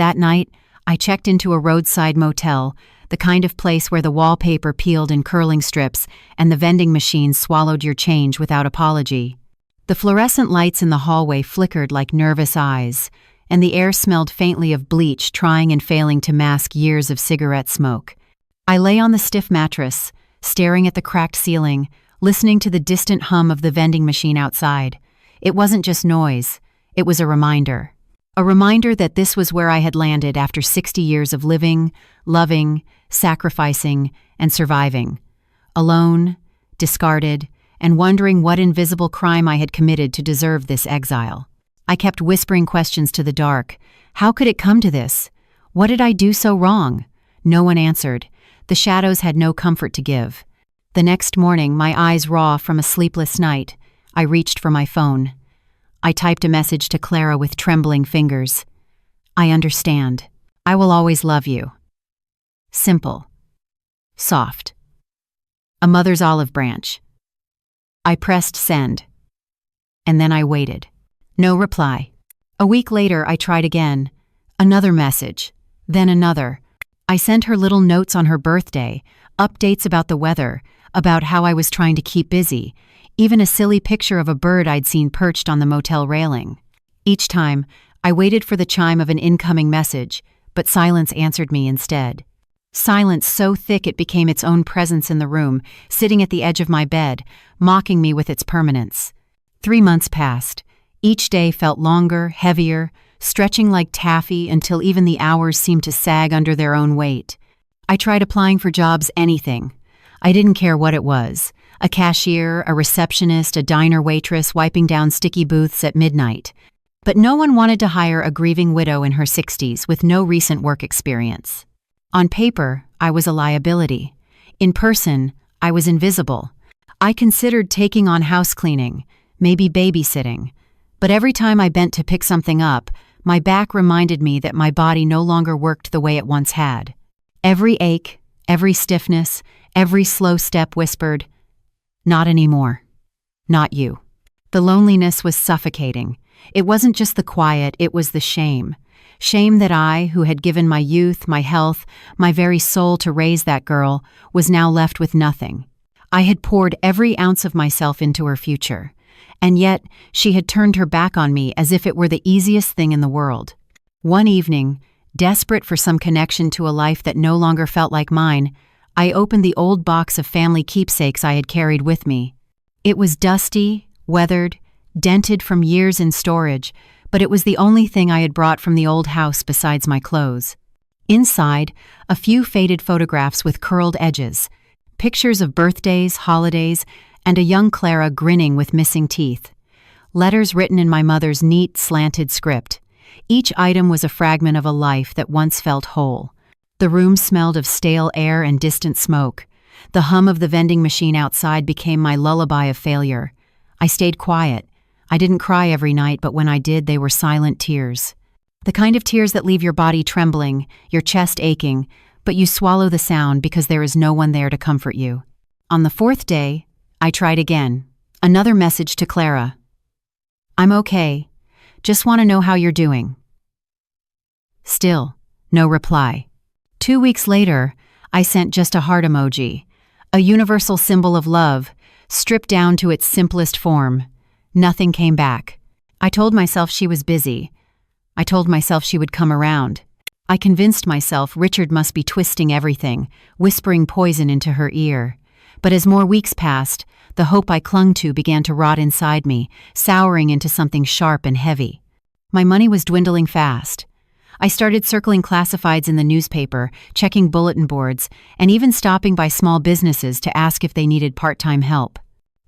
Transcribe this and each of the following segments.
That night, I checked into a roadside motel, the kind of place where the wallpaper peeled in curling strips and the vending machines swallowed your change without apology. The fluorescent lights in the hallway flickered like nervous eyes, and the air smelled faintly of bleach, trying and failing to mask years of cigarette smoke. I lay on the stiff mattress, staring at the cracked ceiling, listening to the distant hum of the vending machine outside. It wasn't just noise, it was a reminder. A reminder that this was where I had landed after 60 years of living, loving, sacrificing, and surviving. Alone, discarded, and wondering what invisible crime I had committed to deserve this exile. I kept whispering questions to the dark. How could it come to this? What did I do so wrong? No one answered. The shadows had no comfort to give. The next morning, my eyes raw from a sleepless night, I reached for my phone. I typed a message to Clara with trembling fingers. I understand. I will always love you. Simple. Soft. A mother's olive branch. I pressed send. And then I waited. No reply. A week later, I tried again. Another message. Then another. I sent her little notes on her birthday, updates about the weather, about how I was trying to keep busy, even a silly picture of a bird I'd seen perched on the motel railing. Each time, I waited for the chime of an incoming message, but silence answered me instead. Silence so thick it became its own presence in the room, sitting at the edge of my bed, mocking me with its permanence. 3 months passed. Each day felt longer, heavier, stretching like taffy until even the hours seemed to sag under their own weight. I tried applying for jobs, anything. I didn't care what it was. A cashier, a receptionist, a diner waitress wiping down sticky booths at midnight. But no one wanted to hire a grieving widow in her 60s with no recent work experience. On paper, I was a liability. In person, I was invisible. I considered taking on house cleaning, maybe babysitting. But every time I bent to pick something up, my back reminded me that my body no longer worked the way it once had. Every ache, every stiffness, every slow step whispered, "Not anymore. Not you." The loneliness was suffocating. It wasn't just the quiet, it was the shame. Shame that I, who had given my youth, my health, my very soul to raise that girl, was now left with nothing. I had poured every ounce of myself into her future. And yet, she had turned her back on me as if it were the easiest thing in the world. One evening, desperate for some connection to a life that no longer felt like mine, I opened the old box of family keepsakes I had carried with me. It was dusty, weathered, dented from years in storage, but it was the only thing I had brought from the old house besides my clothes. Inside, a few faded photographs with curled edges, pictures of birthdays, holidays, and a young Clara grinning with missing teeth. Letters written in my mother's neat, slanted script. Each item was a fragment of a life that once felt whole. The room smelled of stale air and distant smoke. The hum of the vending machine outside became my lullaby of failure. I stayed quiet. I didn't cry every night, but when I did, they were silent tears. The kind of tears that leave your body trembling, your chest aching, but you swallow the sound because there is no one there to comfort you. On the 4th day, I tried again. Another message to Clara. "I'm okay. Just want to know how you're doing." Still, no reply. 2 weeks later, I sent just a heart emoji, a universal symbol of love, stripped down to its simplest form. Nothing came back. I told myself she was busy. I told myself she would come around. I convinced myself Richard must be twisting everything, whispering poison into her ear. But as more weeks passed, the hope I clung to began to rot inside me, souring into something sharp and heavy. My money was dwindling fast. I started circling classifieds in the newspaper, checking bulletin boards, and even stopping by small businesses to ask if they needed part-time help.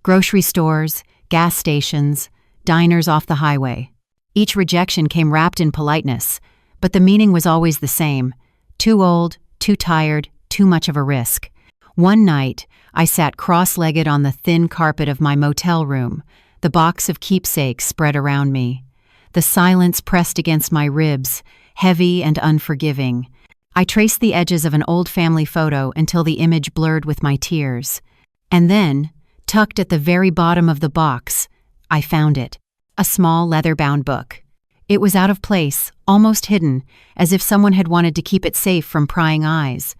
Grocery stores, gas stations, diners off the highway. Each rejection came wrapped in politeness, but the meaning was always the same. Too old, too tired, too much of a risk. One night, I sat cross-legged on the thin carpet of my motel room, the box of keepsakes spread around me. The silence pressed against my ribs, heavy and unforgiving. I traced the edges of an old family photo until the image blurred with my tears. And then, tucked at the very bottom of the box, I found it. A small leather-bound book. It was out of place, almost hidden, as if someone had wanted to keep it safe from prying eyes.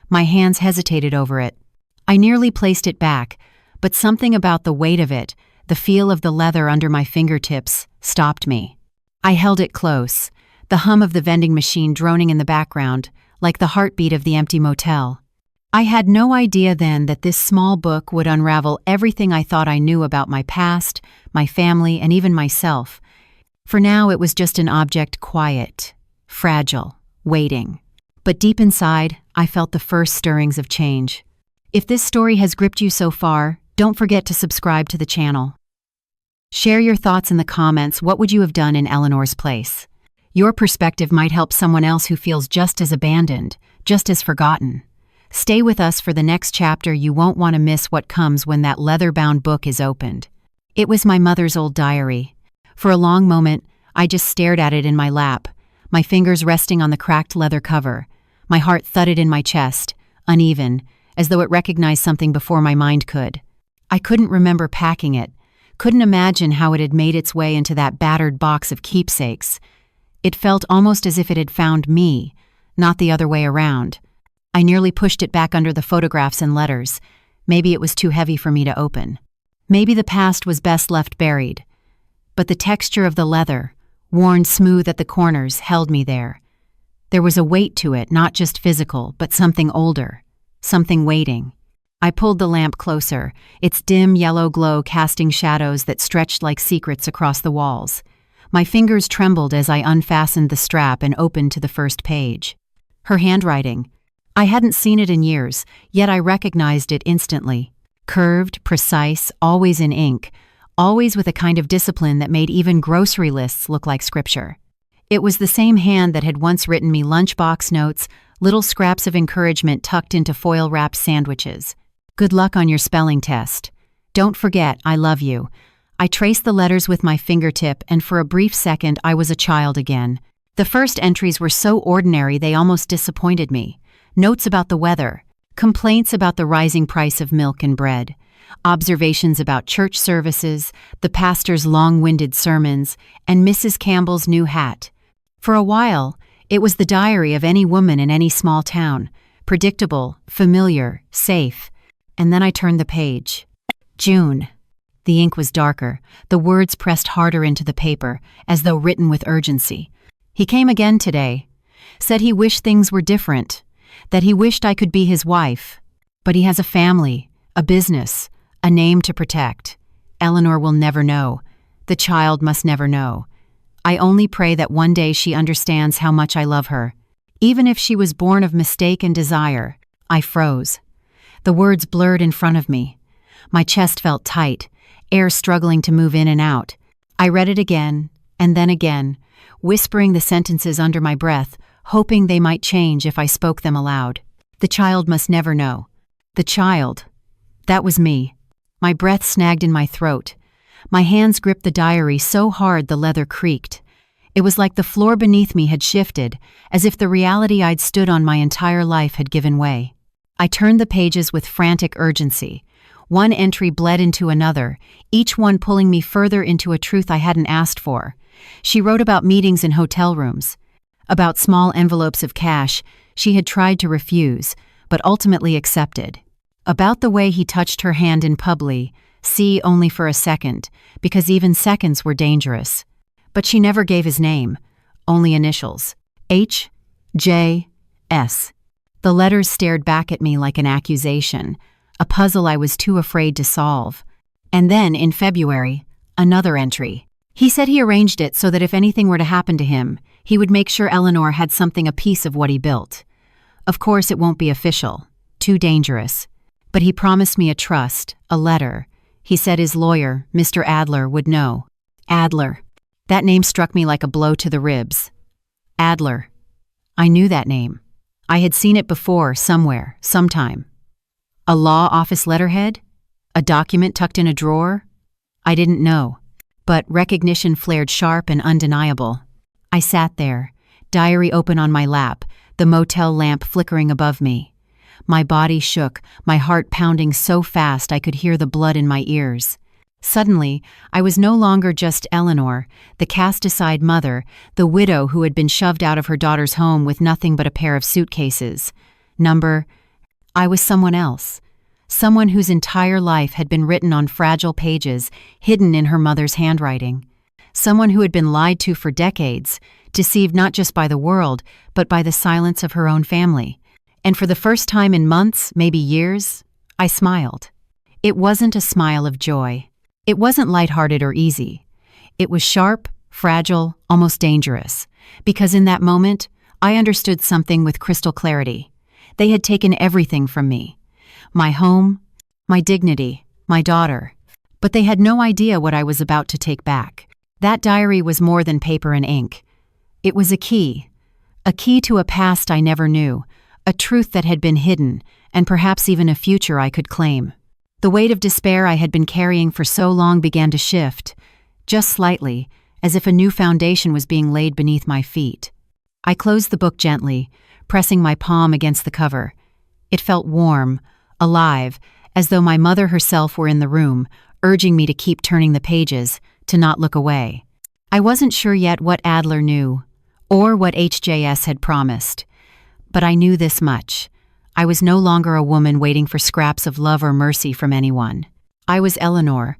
My hands hesitated over it. I nearly placed it back, but something about the weight of it, the feel of the leather under my fingertips, stopped me. I held it close, the hum of the vending machine droning in the background, like the heartbeat of the empty motel. I had no idea then that this small book would unravel everything I thought I knew about my past, my family, and even myself. For now, it was just an object, quiet, fragile, waiting. But deep inside, I felt the first stirrings of change. If this story has gripped you so far, don't forget to subscribe to the channel. Share your thoughts in the comments. What would you have done in Eleanor's place? Your perspective might help someone else who feels just as abandoned, just as forgotten. Stay with us for the next chapter. You won't want to miss what comes when that leather-bound book is opened. It was my mother's old diary. For a long moment, I just stared at it in my lap, my fingers resting on the cracked leather cover. My heart thudded in my chest, uneven, as though it recognized something before my mind could. I couldn't remember packing it, couldn't imagine how it had made its way into that battered box of keepsakes. It felt almost as if it had found me, not the other way around. I nearly pushed it back under the photographs and letters. Maybe it was too heavy for me to open. Maybe the past was best left buried. But the texture of the leather, worn smooth at the corners, held me there. There was a weight to it, not just physical, but something older, something waiting. I pulled the lamp closer, its dim yellow glow casting shadows that stretched like secrets across the walls. My fingers trembled as I unfastened the strap and opened to the first page. Her handwriting. I hadn't seen it in years, yet I recognized it instantly. Curved, precise, always in ink, always with a kind of discipline that made even grocery lists look like scripture. It was the same hand that had once written me lunchbox notes, little scraps of encouragement tucked into foil-wrapped sandwiches. Good luck on your spelling test. Don't forget, I love you. I traced the letters with my fingertip, and for a brief second I was a child again. The first entries were so ordinary they almost disappointed me. Notes about the weather, complaints about the rising price of milk and bread, observations about church services, the pastor's long-winded sermons, and Mrs. Campbell's new hat. For a while, it was the diary of any woman in any small town, predictable, familiar, safe. And then I turned the page. June. The ink was darker, the words pressed harder into the paper, as though written with urgency. He came again today. Said he wished things were different, that he wished I could be his wife. But he has a family, a business, a name to protect. Eleanor will never know. The child must never know. I only pray that one day she understands how much I love her. Even if she was born of mistake and desire. I froze. The words blurred in front of me. My chest felt tight, air struggling to move in and out. I read it again, and then again, whispering the sentences under my breath, hoping they might change if I spoke them aloud. The child must never know. The child. That was me. My breath snagged in my throat. My hands gripped the diary so hard the leather creaked. It was like the floor beneath me had shifted, as if the reality I'd stood on my entire life had given way. I turned the pages with frantic urgency. One entry bled into another, each one pulling me further into a truth I hadn't asked for. She wrote about meetings in hotel rooms, about small envelopes of cash she had tried to refuse, but ultimately accepted. About the way he touched her hand in public, see only for a second, because even seconds were dangerous. But she never gave his name, only initials. H, J, S. The letters stared back at me like an accusation, a puzzle I was too afraid to solve. And then, in February, another entry. He said he arranged it so that if anything were to happen to him, he would make sure Eleanor had something, a piece of what he built. Of course, it won't be official. Too dangerous. But he promised me a trust, a letter. He said his lawyer, Mr. Adler, would know. Adler. That name struck me like a blow to the ribs. Adler. I knew that name. I had seen it before, somewhere, sometime. A law office letterhead? A document tucked in a drawer? I didn't know. But recognition flared sharp and undeniable. I sat there, diary open on my lap, the motel lamp flickering above me. My body shook, my heart pounding so fast I could hear the blood in my ears. Suddenly, I was no longer just Eleanor, the cast-aside mother, the widow who had been shoved out of her daughter's home with nothing but a pair of suitcases. I was someone else. Someone whose entire life had been written on fragile pages, hidden in her mother's handwriting. Someone who had been lied to for decades, deceived not just by the world, but by the silence of her own family. And for the first time in months, maybe years, I smiled. It wasn't a smile of joy. It wasn't lighthearted or easy. It was sharp, fragile, almost dangerous. Because in that moment, I understood something with crystal clarity. They had taken everything from me. My home, my dignity, my daughter. But they had no idea what I was about to take back. That diary was more than paper and ink. It was a key to a past I never knew, a truth that had been hidden, and perhaps even a future I could claim. The weight of despair I had been carrying for so long began to shift, just slightly, as if a new foundation was being laid beneath my feet. I closed the book gently, pressing my palm against the cover. It felt warm, alive, as though my mother herself were in the room, urging me to keep turning the pages, to not look away. I wasn't sure yet what Adler knew, or what HJS had promised. But I knew this much. I was no longer a woman waiting for scraps of love or mercy from anyone. I was Eleanor,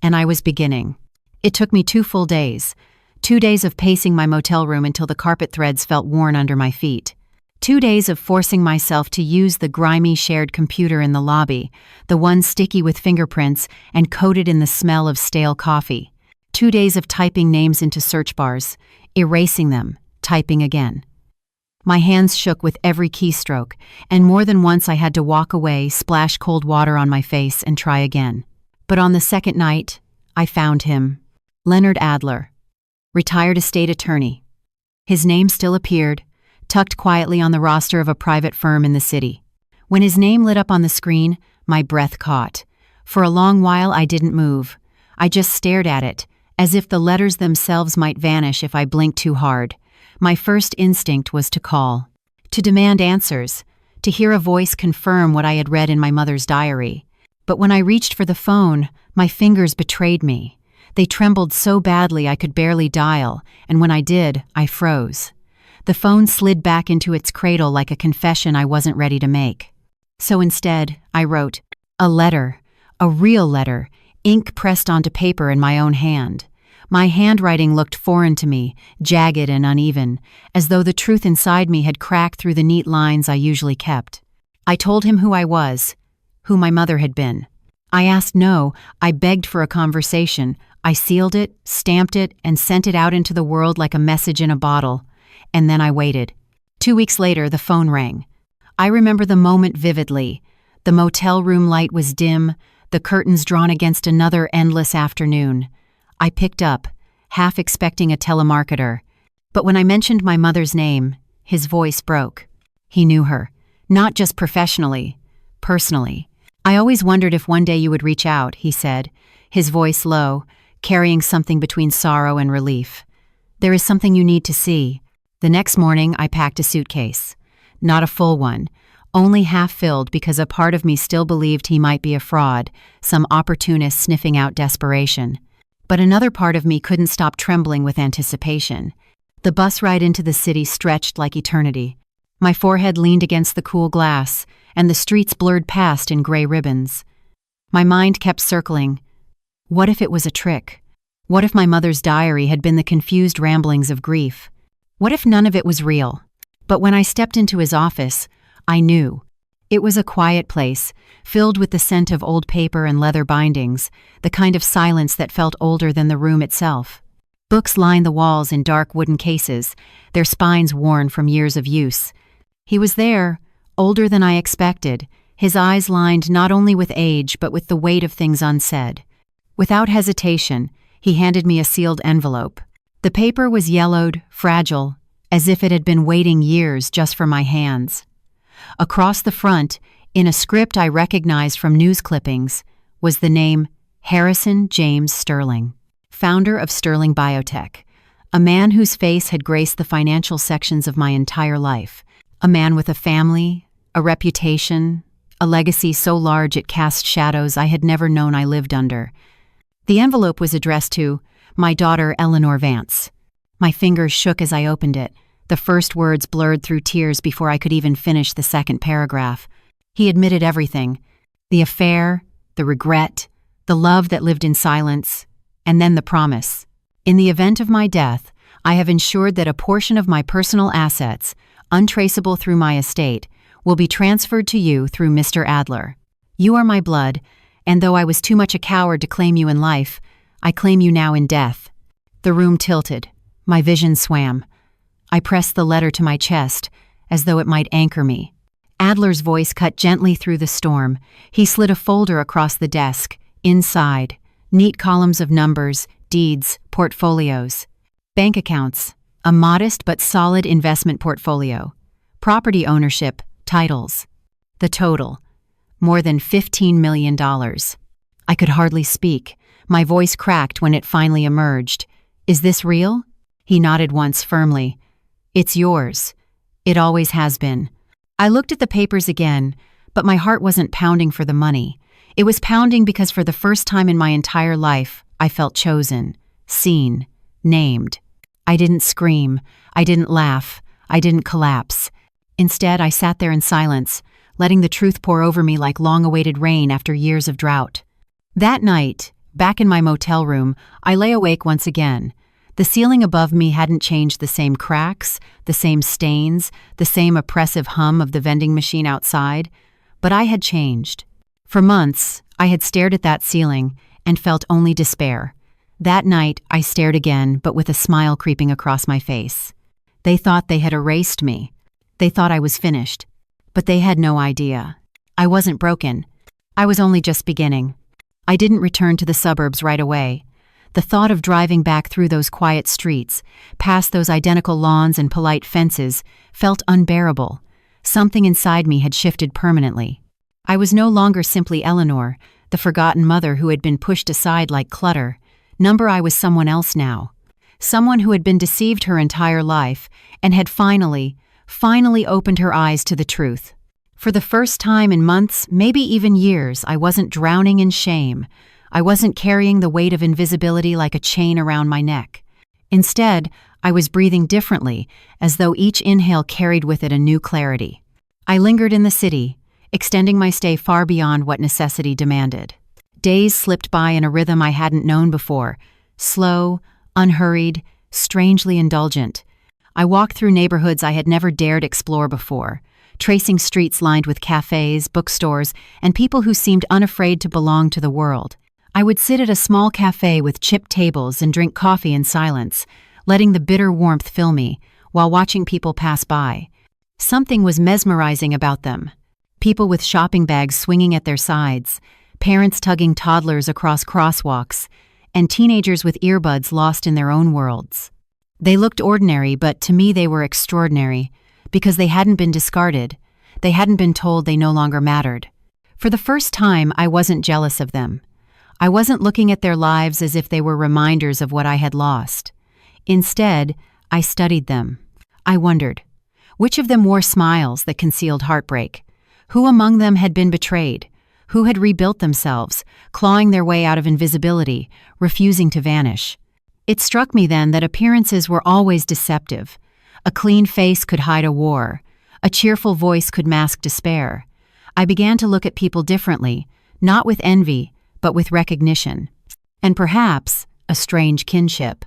and I was beginning. It took me 2 full days. 2 days of pacing my motel room until the carpet threads felt worn under my feet. 2 days of forcing myself to use the grimy shared computer in the lobby, the one sticky with fingerprints and coated in the smell of stale coffee. 2 days of typing names into search bars, erasing them, typing again. My hands shook with every keystroke, and more than once I had to walk away, splash cold water on my face, and try again. But on the second night, I found him. Leonard Adler, retired estate attorney. His name still appeared, tucked quietly on the roster of a private firm in the city. When his name lit up on the screen, my breath caught. For a long while I didn't move. I just stared at it, as if the letters themselves might vanish if I blinked too hard. My first instinct was to call, to demand answers, to hear a voice confirm what I had read in my mother's diary. But when I reached for the phone, my fingers betrayed me. They trembled so badly I could barely dial, and when I did, I froze. The phone slid back into its cradle like a confession I wasn't ready to make. So instead, I wrote a letter, a real letter, ink pressed onto paper in my own hand. My handwriting looked foreign to me, jagged and uneven, as though the truth inside me had cracked through the neat lines I usually kept. I told him who I was, who my mother had been. I asked no, I begged for a conversation. I sealed it, stamped it, and sent it out into the world like a message in a bottle. And then I waited. 2 weeks later, the phone rang. I remember the moment vividly. The motel room light was dim, the curtains drawn against another endless afternoon. I picked up, half expecting a telemarketer. But when I mentioned my mother's name, his voice broke. He knew her, not just professionally, personally. I always wondered if one day you would reach out, he said, his voice low, carrying something between sorrow and relief. There is something you need to see. The next morning, I packed a suitcase. Not a full one, only half filled because a part of me still believed he might be a fraud, some opportunist sniffing out desperation. But another part of me couldn't stop trembling with anticipation. The bus ride into the city stretched like eternity. My forehead leaned against the cool glass, and the streets blurred past in gray ribbons. My mind kept circling. What if it was a trick? What if my mother's diary had been the confused ramblings of grief? What if none of it was real? But when I stepped into his office, I knew. It was a quiet place, filled with the scent of old paper and leather bindings, the kind of silence that felt older than the room itself. Books lined the walls in dark wooden cases, their spines worn from years of use. He was there, older than I expected, his eyes lined not only with age but with the weight of things unsaid. Without hesitation, he handed me a sealed envelope. The paper was yellowed, fragile, as if it had been waiting years just for my hands. Across the front, in a script I recognized from news clippings, was the name Harrison James Sterling, founder of Sterling Biotech, a man whose face had graced the financial sections of my entire life, a man with a family, a reputation, a legacy so large it cast shadows I had never known I lived under. The envelope was addressed to my daughter Eleanor Vance. My fingers shook as I opened it, the first words blurred through tears before I could even finish the second paragraph. He admitted everything: the affair, the regret, the love that lived in silence, and then the promise. In the event of my death, I have ensured that a portion of my personal assets, untraceable through my estate, will be transferred to you through Mr. Adler. You are my blood, and though I was too much a coward to claim you in life, I claim you now in death. The room tilted. My vision swam. I pressed the letter to my chest, as though it might anchor me. Adler's voice cut gently through the storm. He slid a folder across the desk. Inside, neat columns of numbers, deeds, portfolios. Bank accounts, a modest but solid investment portfolio. Property ownership, titles. The total: more than $15 million. I could hardly speak. My voice cracked when it finally emerged. Is this real? He nodded once firmly. It's yours. It always has been. I looked at the papers again, but my heart wasn't pounding for the money. It was pounding because for the first time in my entire life, I felt chosen, seen, named. I didn't scream. I didn't laugh. I didn't collapse. Instead, I sat there in silence, letting the truth pour over me like long-awaited rain after years of drought. That night, back in my motel room, I lay awake once again. The ceiling above me hadn't changed: the same cracks, the same stains, the same oppressive hum of the vending machine outside. But I had changed. For months, I had stared at that ceiling and felt only despair. That night, I stared again, but with a smile creeping across my face. They thought they had erased me. They thought I was finished. But they had no idea. I wasn't broken. I was only just beginning. I didn't return to the suburbs right away. The thought of driving back through those quiet streets, past those identical lawns and polite fences, felt unbearable. Something inside me had shifted permanently. I was no longer simply Eleanor, the forgotten mother who had been pushed aside like clutter. I was someone else now. Someone who had been deceived her entire life and had finally opened her eyes to the truth. For the first time in months, maybe even years, I wasn't drowning in shame. I wasn't carrying the weight of invisibility like a chain around my neck. Instead, I was breathing differently, as though each inhale carried with it a new clarity. I lingered in the city, extending my stay far beyond what necessity demanded. Days slipped by in a rhythm I hadn't known before, slow, unhurried, strangely indulgent. I walked through neighborhoods I had never dared explore before, tracing streets lined with cafes, bookstores, and people who seemed unafraid to belong to the world. I would sit at a small cafe with chipped tables and drink coffee in silence, letting the bitter warmth fill me, while watching people pass by. Something was mesmerizing about them. People with shopping bags swinging at their sides, parents tugging toddlers across crosswalks, and teenagers with earbuds lost in their own worlds. They looked ordinary, but to me they were extraordinary, because they hadn't been discarded. They hadn't been told they no longer mattered. For the first time, I wasn't jealous of them. I wasn't looking at their lives as if they were reminders of what I had lost. Instead, I studied them. I wondered, which of them wore smiles that concealed heartbreak? Who among them had been betrayed? Who had rebuilt themselves, clawing their way out of invisibility, refusing to vanish? It struck me then that appearances were always deceptive. A clean face could hide a war. A cheerful voice could mask despair. I began to look at people differently, not with envy, but with recognition. And perhaps a strange kinship.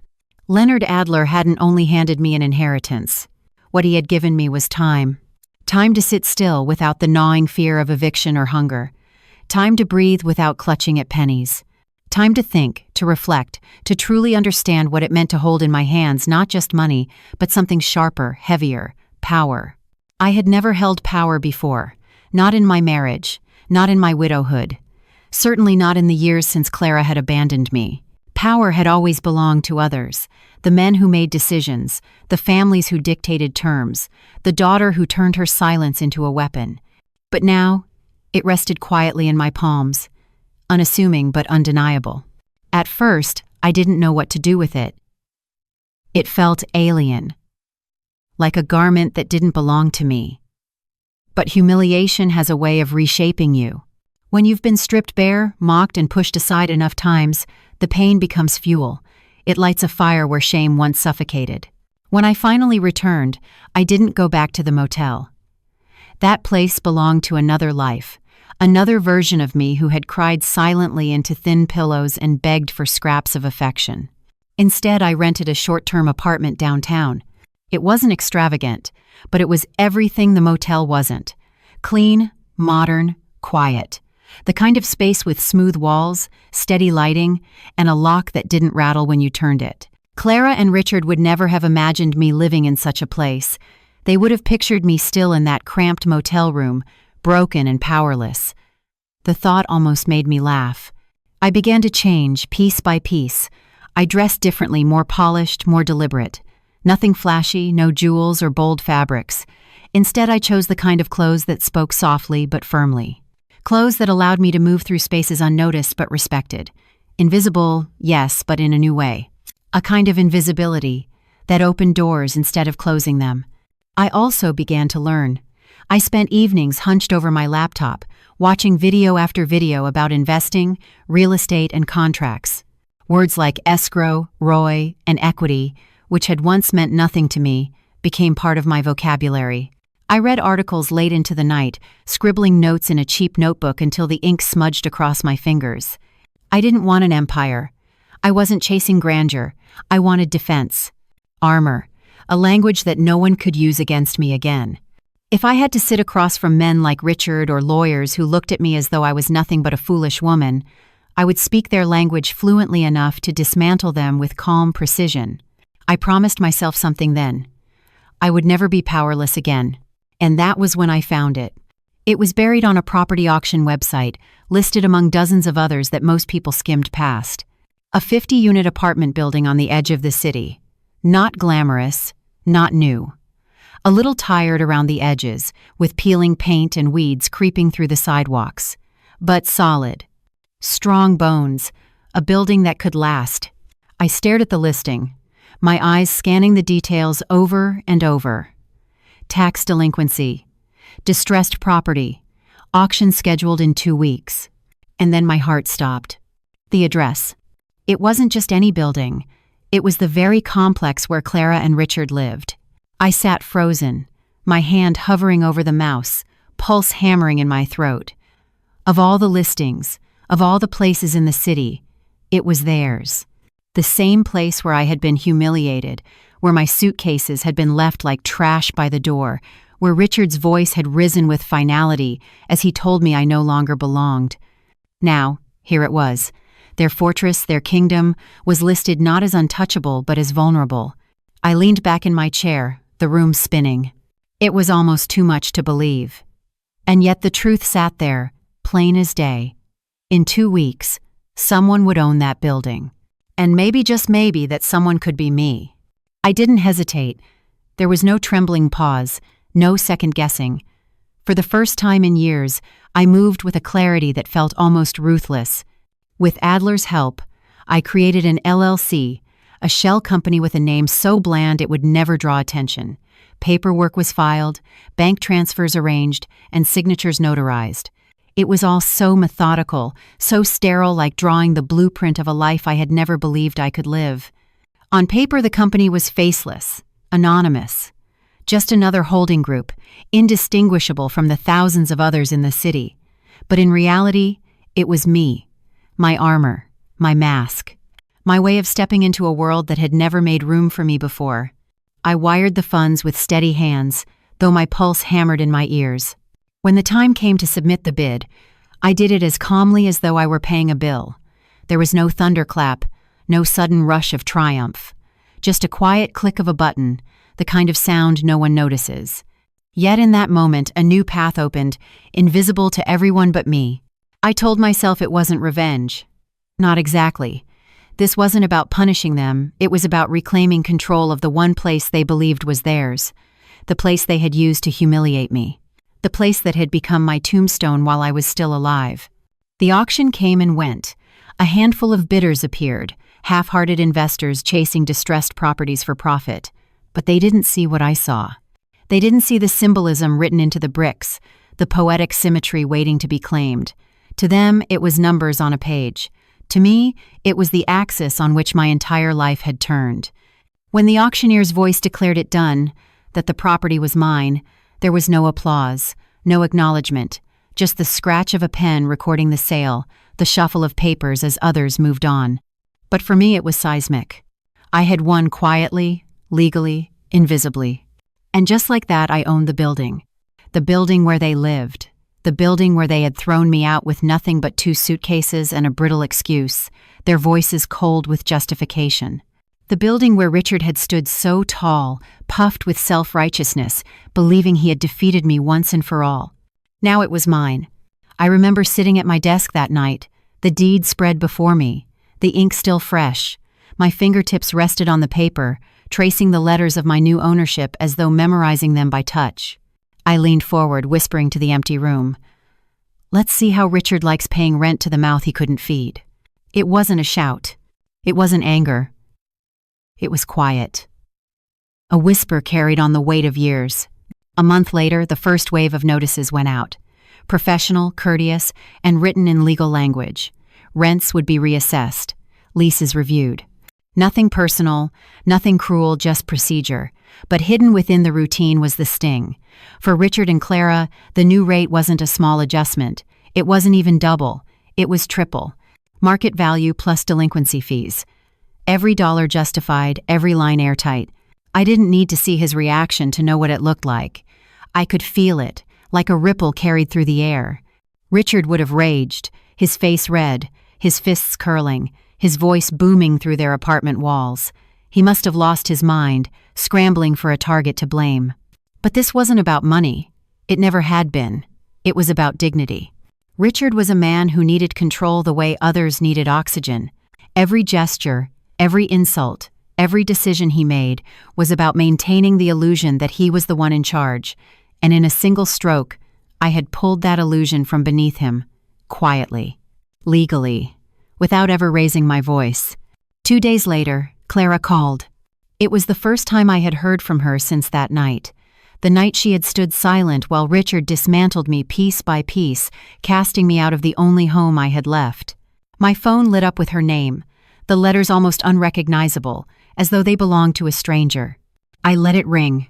Leonard Adler hadn't only handed me an inheritance. What he had given me was time. Time to sit still without the gnawing fear of eviction or hunger. Time to breathe without clutching at pennies. Time to think, to reflect, to truly understand what it meant to hold in my hands not just money, but something sharper, heavier, power. I had never held power before. Not in my marriage, not in my widowhood. Certainly not in the years since Clara had abandoned me. Power had always belonged to others, the men who made decisions, the families who dictated terms, the daughter who turned her silence into a weapon. But now, it rested quietly in my palms, unassuming but undeniable. At first, I didn't know what to do with it. It felt alien, like a garment that didn't belong to me. But humiliation has a way of reshaping you. When you've been stripped bare, mocked, and pushed aside enough times, the pain becomes fuel. It lights a fire where shame once suffocated. When I finally returned, I didn't go back to the motel. That place belonged to another life, another version of me who had cried silently into thin pillows and begged for scraps of affection. Instead, I rented a short-term apartment downtown. It wasn't extravagant, but it was everything the motel wasn't. Clean, modern, quiet. The kind of space with smooth walls, steady lighting, and a lock that didn't rattle when you turned it. Clara and Richard would never have imagined me living in such a place. They would have pictured me still in that cramped motel room, broken and powerless. The thought almost made me laugh. I began to change, piece by piece. I dressed differently, more polished, more deliberate. Nothing flashy, no jewels or bold fabrics. Instead, I chose the kind of clothes that spoke softly but firmly. Clothes that allowed me to move through spaces unnoticed but respected. Invisible, yes, but in a new way. A kind of invisibility that opened doors instead of closing them. I also began to learn. I spent evenings hunched over my laptop, watching video after video about investing, real estate, and contracts. Words like escrow, ROI, and equity, which had once meant nothing to me, became part of my vocabulary. I read articles late into the night, scribbling notes in a cheap notebook until the ink smudged across my fingers. I didn't want an empire. I wasn't chasing grandeur. I wanted defense. Armor. A language that no one could use against me again. If I had to sit across from men like Richard or lawyers who looked at me as though I was nothing but a foolish woman, I would speak their language fluently enough to dismantle them with calm precision. I promised myself something then. I would never be powerless again. And that was when I found it. It was buried on a property auction website, listed among dozens of others that most people skimmed past. A 50-unit apartment building on the edge of the city. Not glamorous, not new. A little tired around the edges, with peeling paint and weeds creeping through the sidewalks. But solid. Strong bones, a building that could last. I stared at the listing, my eyes scanning the details over and over. Tax delinquency, distressed property, auction scheduled in 2 weeks. And then my heart stopped. The address. It wasn't just any building. It was the very complex where Clara and Richard lived. I sat frozen, my hand hovering over the mouse, pulse hammering in my throat. Of all the listings, of all the places in the city, it was theirs. The same place where I had been humiliated, where my suitcases had been left like trash by the door, where Richard's voice had risen with finality as he told me I no longer belonged. Now, here it was. Their fortress, their kingdom, was listed not as untouchable but as vulnerable. I leaned back in my chair, the room spinning. It was almost too much to believe. And yet the truth sat there, plain as day. In 2 weeks, someone would own that building. And maybe, just maybe, that someone could be me. I didn't hesitate. There was no trembling pause, no second guessing. For the first time in years, I moved with a clarity that felt almost ruthless. With Adler's help, I created an LLC, a shell company with a name so bland it would never draw attention. Paperwork was filed, bank transfers arranged, and signatures notarized. It was all so methodical, so sterile, like drawing the blueprint of a life I had never believed I could live. On paper, the company was faceless, anonymous. Just another holding group, indistinguishable from the thousands of others in the city. But in reality, it was me, my armor, my mask, my way of stepping into a world that had never made room for me before. I wired the funds with steady hands, though my pulse hammered in my ears. When the time came to submit the bid, I did it as calmly as though I were paying a bill. There was no thunderclap, no sudden rush of triumph. Just a quiet click of a button, the kind of sound no one notices. Yet in that moment, a new path opened, invisible to everyone but me. I told myself it wasn't revenge. Not exactly. This wasn't about punishing them, it was about reclaiming control of the one place they believed was theirs, the place they had used to humiliate me. The place that had become my tombstone while I was still alive. The auction came and went. A handful of bidders appeared, half-hearted investors chasing distressed properties for profit. But they didn't see what I saw. They didn't see the symbolism written into the bricks, the poetic symmetry waiting to be claimed. To them, it was numbers on a page. To me, it was the axis on which my entire life had turned. When the auctioneer's voice declared it done, that the property was mine, there was no applause, no acknowledgement, just the scratch of a pen recording the sale, the shuffle of papers as others moved on. But for me it was seismic. I had won quietly, legally, invisibly. And just like that, I owned the building. The building where they lived. The building where they had thrown me out with nothing but 2 suitcases and a brittle excuse, their voices cold with justification. The building where Richard had stood so tall, puffed with self-righteousness, believing he had defeated me once and for all. Now it was mine. I remember sitting at my desk that night, the deed spread before me, the ink still fresh. My fingertips rested on the paper, tracing the letters of my new ownership as though memorizing them by touch. I leaned forward, whispering to the empty room, "Let's see how Richard likes paying rent to the mouth he couldn't feed." It wasn't a shout. It wasn't anger. It was quiet. A whisper carried on the weight of years. A month later, the first wave of notices went out. Professional, courteous, and written in legal language. Rents would be reassessed. Leases reviewed. Nothing personal, nothing cruel, just procedure. But hidden within the routine was the sting. For Richard and Clara, the new rate wasn't a small adjustment. It wasn't even double. It was triple. Market value plus delinquency fees. Every dollar justified, every line airtight. I didn't need to see his reaction to know what it looked like. I could feel it, like a ripple carried through the air. Richard would have raged, his face red, his fists curling, his voice booming through their apartment walls. He must have lost his mind, scrambling for a target to blame. But this wasn't about money. It never had been. It was about dignity. Richard was a man who needed control the way others needed oxygen. Every gesture, every insult, every decision he made was about maintaining the illusion that he was the one in charge, and in a single stroke, I had pulled that illusion from beneath him, quietly, legally, without ever raising my voice. 2 days later, Clara called. It was the first time I had heard from her since that night. The night she had stood silent while Richard dismantled me piece by piece, casting me out of the only home I had left. My phone lit up with her name, the letters almost unrecognizable, as though they belonged to a stranger. I let it ring,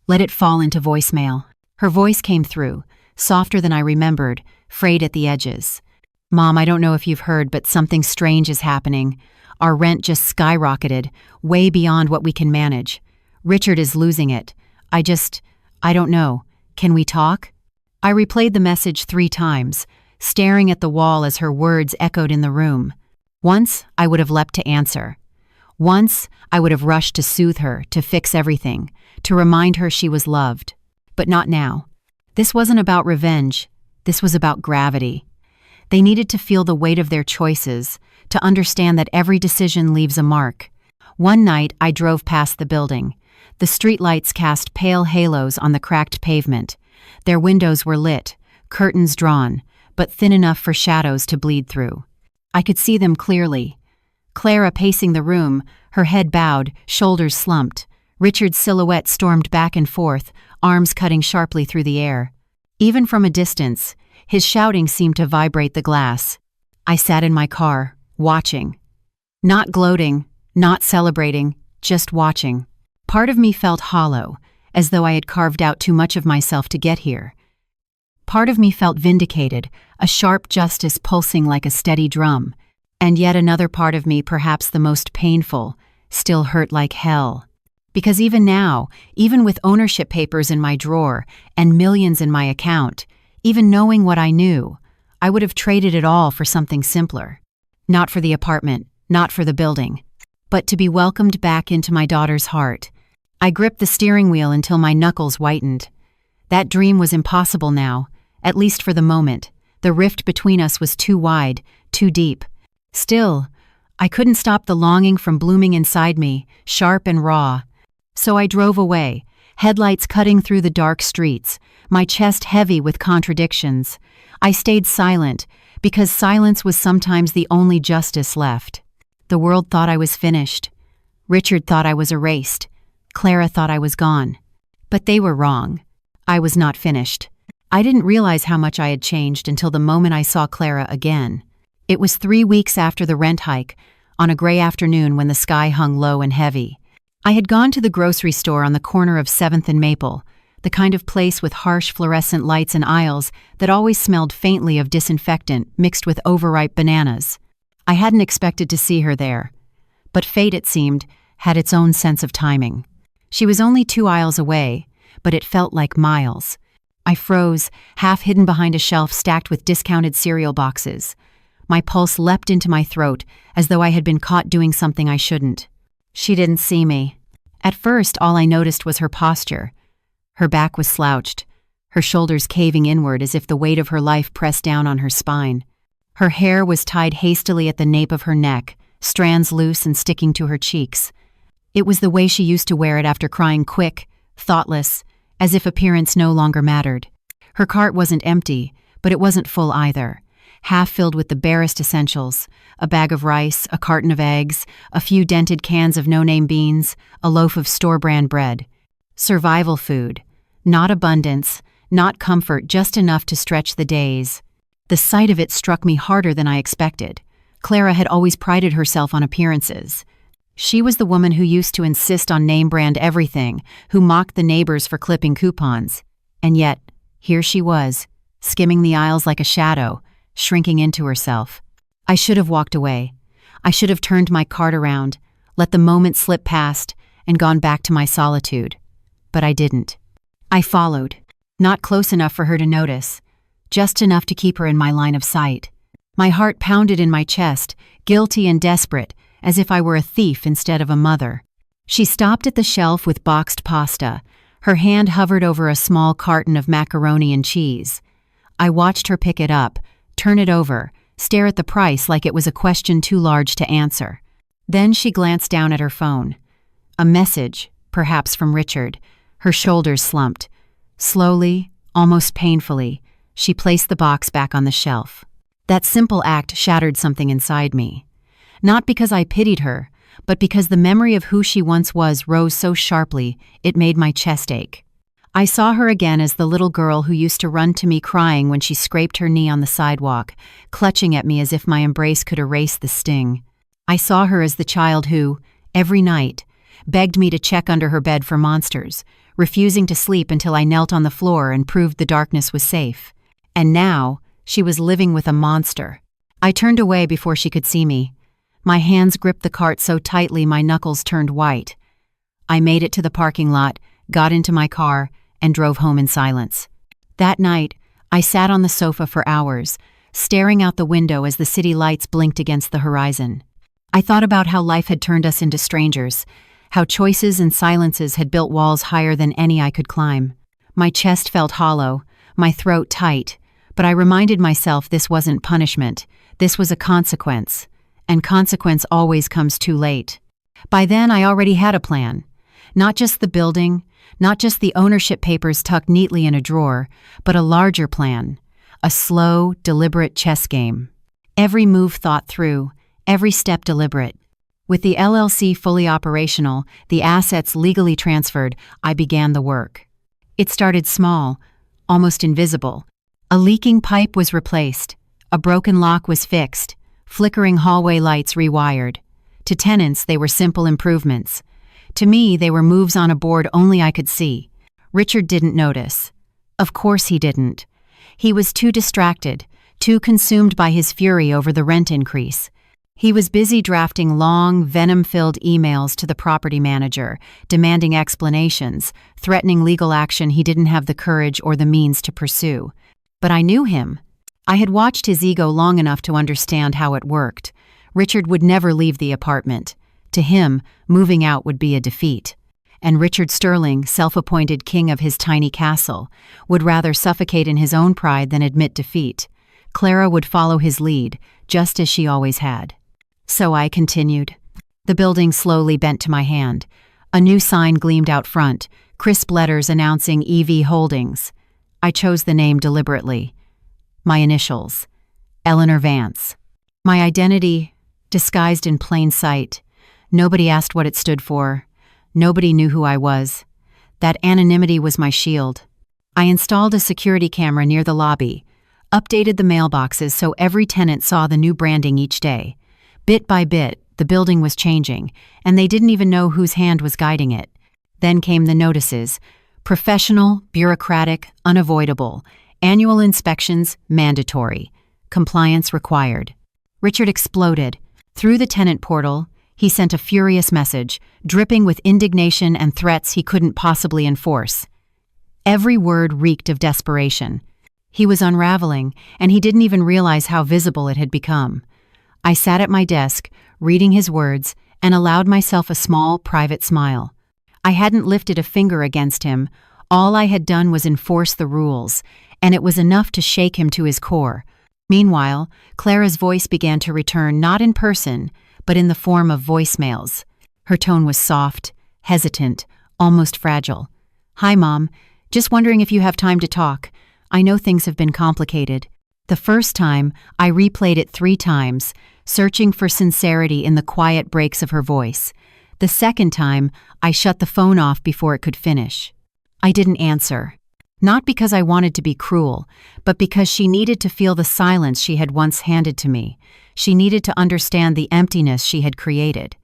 let it fall into voicemail. Her voice came through, softer than I remembered, frayed at the edges. "Mom, I don't know if you've heard, but something strange is happening. Our rent just skyrocketed, way beyond what we can manage. Richard is losing it. I don't know. Can we talk?" I replayed the message 3 times, staring at the wall as her words echoed in the room. Once, I would have leapt to answer. Once, I would have rushed to soothe her, to fix everything, to remind her she was loved. But not now. This wasn't about revenge. This was about gravity. They needed to feel the weight of their choices, to understand that every decision leaves a mark. One night, I drove past the building. The streetlights cast pale halos on the cracked pavement. Their windows were lit, curtains drawn, but thin enough for shadows to bleed through. I could see them clearly. Clara pacing the room, her head bowed, shoulders slumped. Richard's silhouette stormed back and forth, arms cutting sharply through the air. Even from a distance, his shouting seemed to vibrate the glass. I sat in my car, watching. Not gloating, not celebrating, just watching. Part of me felt hollow, as though I had carved out too much of myself to get here. Part of me felt vindicated, a sharp justice pulsing like a steady drum. And yet another part of me, perhaps the most painful, still hurt like hell. Because even now, even with ownership papers in my drawer and millions in my account, even knowing what I knew, I would have traded it all for something simpler. Not for the apartment, not for the building, but to be welcomed back into my daughter's heart. I gripped the steering wheel until my knuckles whitened. That dream was impossible now, at least for the moment. The rift between us was too wide, too deep. Still, I couldn't stop the longing from blooming inside me, sharp and raw. So I drove away, headlights cutting through the dark streets, my chest heavy with contradictions. I stayed silent, because silence was sometimes the only justice left. The world thought I was finished. Richard thought I was erased. Clara thought I was gone. But they were wrong. I was not finished. I didn't realize how much I had changed until the moment I saw Clara again. It was 3 weeks after the rent hike, on a gray afternoon when the sky hung low and heavy. I had gone to the grocery store on the corner of 7th and Maple, the kind of place with harsh fluorescent lights and aisles that always smelled faintly of disinfectant mixed with overripe bananas. I hadn't expected to see her there, but fate, it seemed, had its own sense of timing. She was only 2 aisles away, but it felt like miles. I froze, half hidden behind a shelf stacked with discounted cereal boxes. My pulse leapt into my throat as though I had been caught doing something I shouldn't. She didn't see me. At first, all I noticed was her posture. Her back was slouched, her shoulders caving inward as if the weight of her life pressed down on her spine. Her hair was tied hastily at the nape of her neck, strands loose and sticking to her cheeks. It was the way she used to wear it after crying quick, thoughtless, as if appearance no longer mattered. Her cart wasn't empty, but it wasn't full either. Half filled with the barest essentials, a bag of rice, a carton of eggs, a few dented cans of no-name beans, a loaf of store-brand bread. Survival food. Not abundance, not comfort, just enough to stretch the days. The sight of it struck me harder than I expected. Clara had always prided herself on appearances. She was the woman who used to insist on name-brand everything, who mocked the neighbors for clipping coupons. And yet, here she was, skimming the aisles like a shadow, shrinking into herself. I should have walked away. I should have turned my cart around, let the moment slip past, and gone back to my solitude. But I didn't. I followed, not close enough for her to notice, just enough to keep her in my line of sight. My heart pounded in my chest, guilty and desperate, as if I were a thief instead of a mother. She stopped at the shelf with boxed pasta. Her hand hovered over a small carton of macaroni and cheese. I watched her pick it up, turn it over, stare at the price like it was a question too large to answer. Then she glanced down at her phone. A message, perhaps from Richard. Her shoulders slumped. Slowly, almost painfully, she placed the box back on the shelf. That simple act shattered something inside me. Not because I pitied her, but because the memory of who she once was rose so sharply it made my chest ache. I saw her again as the little girl who used to run to me crying when she scraped her knee on the sidewalk, clutching at me as if my embrace could erase the sting. I saw her as the child who, every night, begged me to check under her bed for monsters, refusing to sleep until I knelt on the floor and proved the darkness was safe. And now, she was living with a monster. I turned away before she could see me. My hands gripped the cart so tightly my knuckles turned white. I made it to the parking lot, got into my car, and drove home in silence. That night, I sat on the sofa for hours, staring out the window as the city lights blinked against the horizon. I thought about how life had turned us into strangers, how choices and silences had built walls higher than any I could climb. My chest felt hollow, my throat tight, but I reminded myself this wasn't punishment, this was a consequence. And consequence always comes too late. By then, I already had a plan. Not just the building, not just the ownership papers tucked neatly in a drawer, but a larger plan. A slow, deliberate chess game. Every move thought through, every step deliberate. With the LLC fully operational, the assets legally transferred, I began the work. It started small, almost invisible. A leaking pipe was replaced. A broken lock was fixed. Flickering hallway lights rewired. To tenants, they were simple improvements. To me, they were moves on a board only I could see. Richard didn't notice. Of course he didn't. He was too distracted, too consumed by his fury over the rent increase. He was busy drafting long, venom-filled emails to the property manager, demanding explanations, threatening legal action he didn't have the courage or the means to pursue. But I knew him. I had watched his ego long enough to understand how it worked. Richard would never leave the apartment. To him, moving out would be a defeat. And Richard Sterling, self-appointed king of his tiny castle, would rather suffocate in his own pride than admit defeat. Clara would follow his lead, just as she always had. So I continued. The building slowly bent to my hand. A new sign gleamed out front, crisp letters announcing EV Holdings. I chose the name deliberately. My initials, Eleanor Vance. My identity, disguised in plain sight. Nobody asked what it stood for. Nobody knew who I was. That anonymity was my shield. I installed a security camera near the lobby, updated the mailboxes so every tenant saw the new branding each day. Bit by bit, the building was changing, and they didn't even know whose hand was guiding it. Then came the notices: professional, bureaucratic, unavoidable. Annual inspections, mandatory. Compliance required. Richard exploded. Through the tenant portal, he sent a furious message, dripping with indignation and threats he couldn't possibly enforce. Every word reeked of desperation. He was unraveling, and he didn't even realize how visible it had become. I sat at my desk, reading his words, and allowed myself a small, private smile. I hadn't lifted a finger against him. All I had done was enforce the rules, and it was enough to shake him to his core. Meanwhile, Clara's voice began to return, not in person, but in the form of voicemails. Her tone was soft, hesitant, almost fragile. "Hi, Mom. Just wondering if you have time to talk. I know things have been complicated." The first time, I replayed it 3 times, searching for sincerity in the quiet breaks of her voice. The second time, I shut the phone off before it could finish. I didn't answer. Not because I wanted to be cruel, but because she needed to feel the silence she had once handed to me. She needed to understand the emptiness she had created.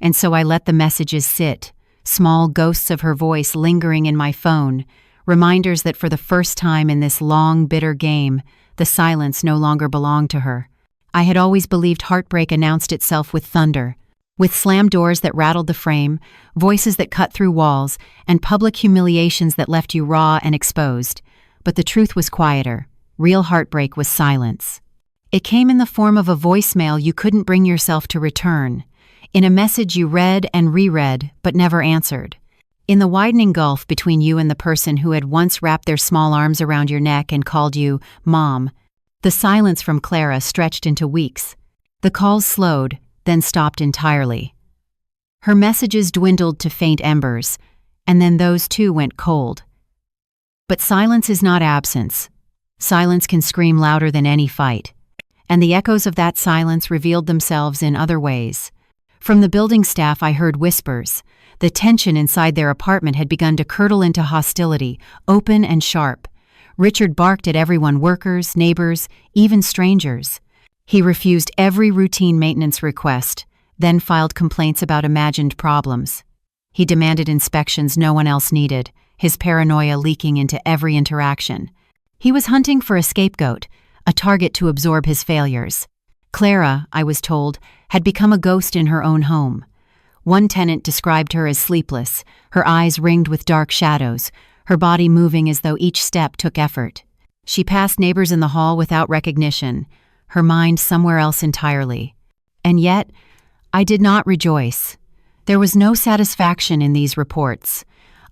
And so I let the messages sit, small ghosts of her voice lingering in my phone, reminders that for the first time in this long, bitter game, the silence no longer belonged to her. I had always believed heartbreak announced itself with thunder, with slammed doors that rattled the frame, voices that cut through walls, and public humiliations that left you raw and exposed. But the truth was quieter. Real heartbreak was silence. It came in the form of a voicemail you couldn't bring yourself to return, in a message you read and reread but never answered, in the widening gulf between you and the person who had once wrapped their small arms around your neck and called you Mom. The silence from Clara stretched into weeks. The calls slowed, then stopped entirely. Her messages dwindled to faint embers, and then those too went cold. But silence is not absence. Silence can scream louder than any fight, and the echoes of that silence revealed themselves in other ways. From the building staff I heard whispers. The tension inside their apartment had begun to curdle into hostility, open and sharp. Richard barked at everyone, workers, neighbors, even strangers. He refused every routine maintenance request, then filed complaints about imagined problems. He demanded inspections no one else needed, his paranoia leaking into every interaction. He was hunting for a scapegoat, a target to absorb his failures. Clara, I was told, had become a ghost in her own home. One tenant described her as sleepless, her eyes ringed with dark shadows, her body moving as though each step took effort. She passed neighbors in the hall without recognition, her mind somewhere else entirely. And yet, I did not rejoice. There was no satisfaction in these reports.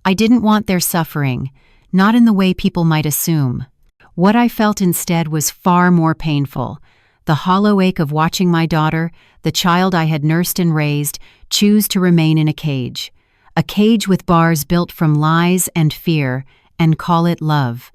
I didn't want their suffering, not in the way people might assume. What I felt instead was far more painful. The hollow ache of watching my daughter, the child I had nursed and raised, choose to remain in a cage with bars built from lies and fear, and call it love.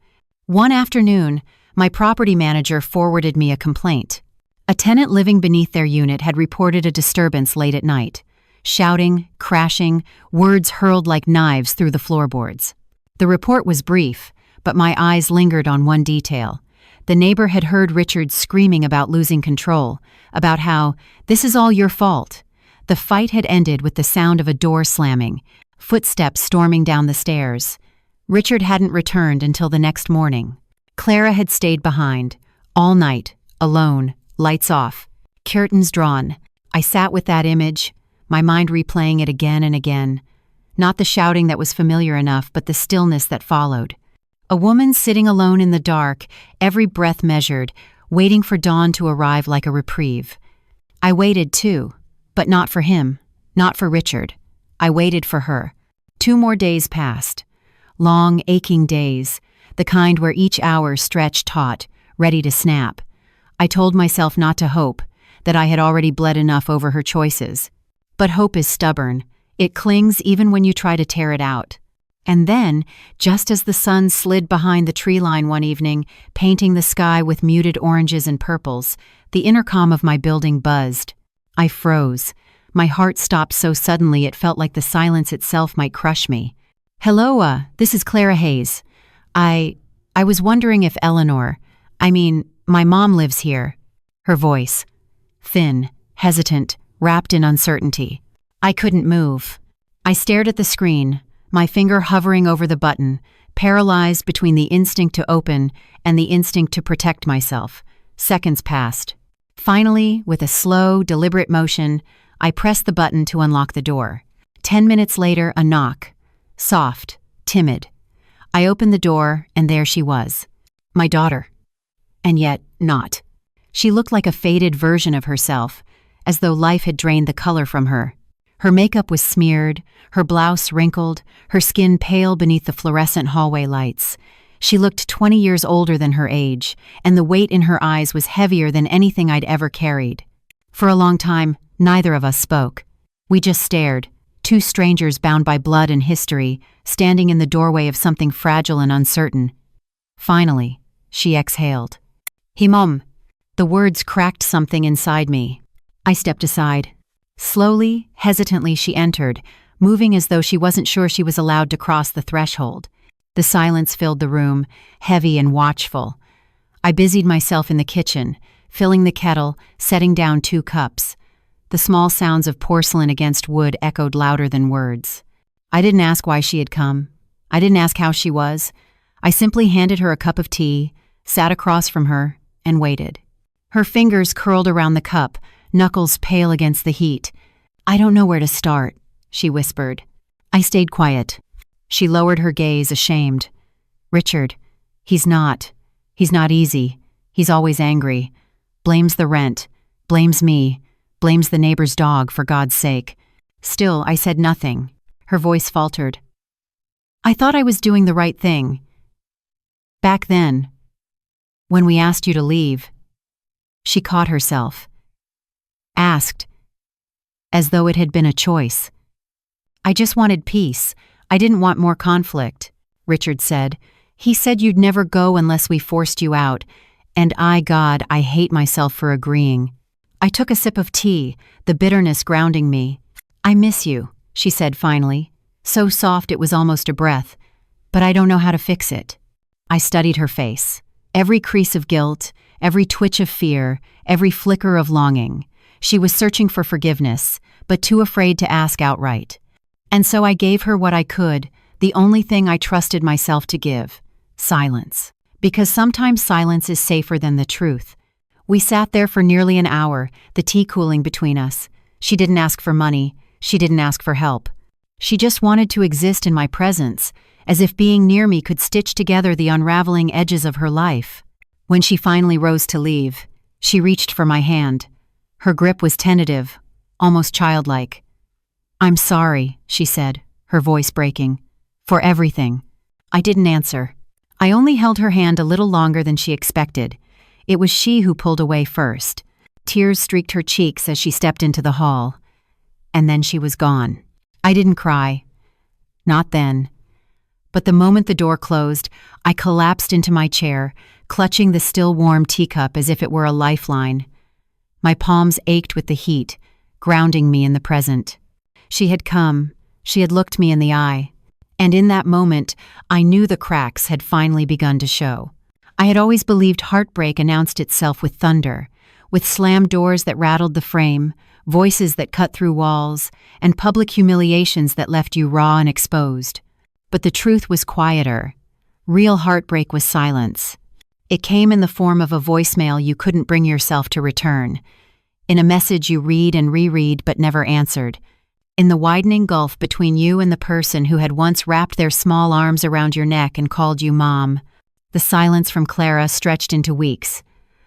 One afternoon, my property manager forwarded me a complaint. A tenant living beneath their unit had reported a disturbance late at night. Shouting, crashing, words hurled like knives through the floorboards. The report was brief, but my eyes lingered on one detail. The neighbor had heard Richard screaming about losing control, about how, "This is all your fault." The fight had ended with the sound of a door slamming, footsteps storming down the stairs. Richard hadn't returned until the next morning. Clara had stayed behind, all night, alone, lights off, curtains drawn. I sat with that image, my mind replaying it again and again. Not the shouting that was familiar enough, but the stillness that followed. A woman sitting alone in the dark, every breath measured, waiting for dawn to arrive like a reprieve. I waited too, but not for him, not for Richard. I waited for her. 2 more days passed. Long, aching days, the kind where each hour stretched taut, ready to snap. I told myself not to hope, that I had already bled enough over her choices. But hope is stubborn. It clings even when you try to tear it out. And then, just as the sun slid behind the tree line one evening, painting the sky with muted oranges and purples, the intercom of my building buzzed. I froze. My heart stopped so suddenly it felt like the silence itself might crush me. "Hello, this is Clara Hayes. I was wondering if my mom lives here. Her voice, thin, hesitant, wrapped in uncertainty. I couldn't move. I stared at the screen, my finger hovering over the button, paralyzed between the instinct to open and the instinct to protect myself. Seconds passed. Finally, with a slow, deliberate motion, I pressed the button to unlock the door. 10 minutes later, a knock. Soft, timid. I opened the door, and there she was. My daughter. And yet, not. She looked like a faded version of herself, as though life had drained the color from her. Her makeup was smeared, her blouse wrinkled, her skin pale beneath the fluorescent hallway lights. She looked 20 years older than her age, and the weight in her eyes was heavier than anything I'd ever carried. For a long time, neither of us spoke. We just stared, two strangers bound by blood and history, standing in the doorway of something fragile and uncertain. Finally, she exhaled. "Mom." The words cracked something inside me. I stepped aside. Slowly, hesitantly she entered, moving as though she wasn't sure she was allowed to cross the threshold. The silence filled the room, heavy and watchful. I busied myself in the kitchen, filling the kettle, setting down 2 cups. The small sounds of porcelain against wood echoed louder than words. I didn't ask why she had come. I didn't ask how she was. I simply handed her a cup of tea, sat across from her, and waited. Her fingers curled around the cup, knuckles pale against the heat. "I don't know where to start," she whispered. I stayed quiet. She lowered her gaze, ashamed. "Richard, he's not easy. He's always angry. Blames the rent. Blames me. Blames the neighbor's dog, for God's sake." Still, I said nothing. Her voice faltered. "I thought I was doing the right thing. Back then, when we asked you to leave." She caught herself. Asked, as though it had been a choice. "I just wanted peace. I didn't want more conflict," Richard said. "He said you'd never go unless we forced you out, and God, I hate myself for agreeing." I took a sip of tea, the bitterness grounding me. "I miss you," she said finally, so soft it was almost a breath, "but I don't know how to fix it." I studied her face. Every crease of guilt, every twitch of fear, every flicker of longing. She was searching for forgiveness, but too afraid to ask outright. And so I gave her what I could, the only thing I trusted myself to give: silence. Because sometimes silence is safer than the truth. We sat there for nearly an hour, the tea cooling between us. She didn't ask for money. She didn't ask for help. She just wanted to exist in my presence, as if being near me could stitch together the unraveling edges of her life. When she finally rose to leave, she reached for my hand. Her grip was tentative, almost childlike. "I'm sorry," she said, her voice breaking. "For everything." I didn't answer. I only held her hand a little longer than she expected. It was she who pulled away first. Tears streaked her cheeks as she stepped into the hall. And then she was gone. I didn't cry. Not then. But the moment the door closed, I collapsed into my chair, clutching the still warm teacup as if it were a lifeline. My palms ached with the heat, grounding me in the present. She had come. She had looked me in the eye. And in that moment, I knew the cracks had finally begun to show. I had always believed heartbreak announced itself with thunder, with slammed doors that rattled the frame, voices that cut through walls, and public humiliations that left you raw and exposed. But the truth was quieter. Real heartbreak was silence. It came in the form of a voicemail you couldn't bring yourself to return, in a message you read and reread but never answered, in the widening gulf between you and the person who had once wrapped their small arms around your neck and called you Mom. The silence from Clara stretched into weeks.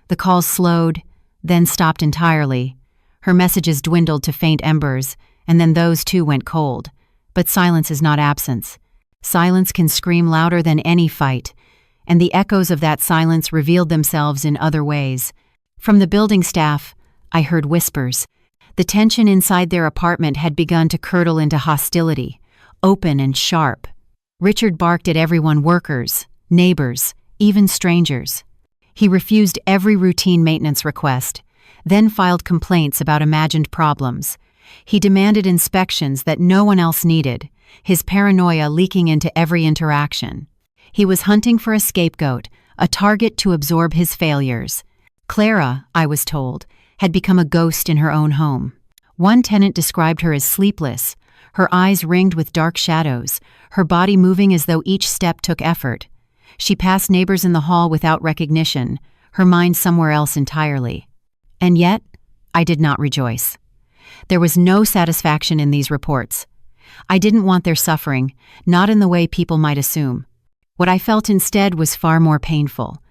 The calls slowed, then stopped entirely. Her messages dwindled to faint embers, and then those too went cold. But silence is not absence. Silence can scream louder than any fight, and the echoes of that silence revealed themselves in other ways. From the building staff, I heard whispers. The tension inside their apartment had begun to curdle into hostility, open and sharp. Richard barked at everyone: workers, neighbors, even strangers. He refused every routine maintenance request, then filed complaints about imagined problems. He demanded inspections that no one else needed, his paranoia leaking into every interaction. He was hunting for a scapegoat, a target to absorb his failures. Clara, I was told, had become a ghost in her own home. One tenant described her as sleepless, her eyes ringed with dark shadows, her body moving as though each step took effort. She passed neighbors in the hall without recognition, her mind somewhere else entirely. And yet, I did not rejoice. There was no satisfaction in these reports. I didn't want their suffering, not in the way people might assume. What I felt instead was far more painful.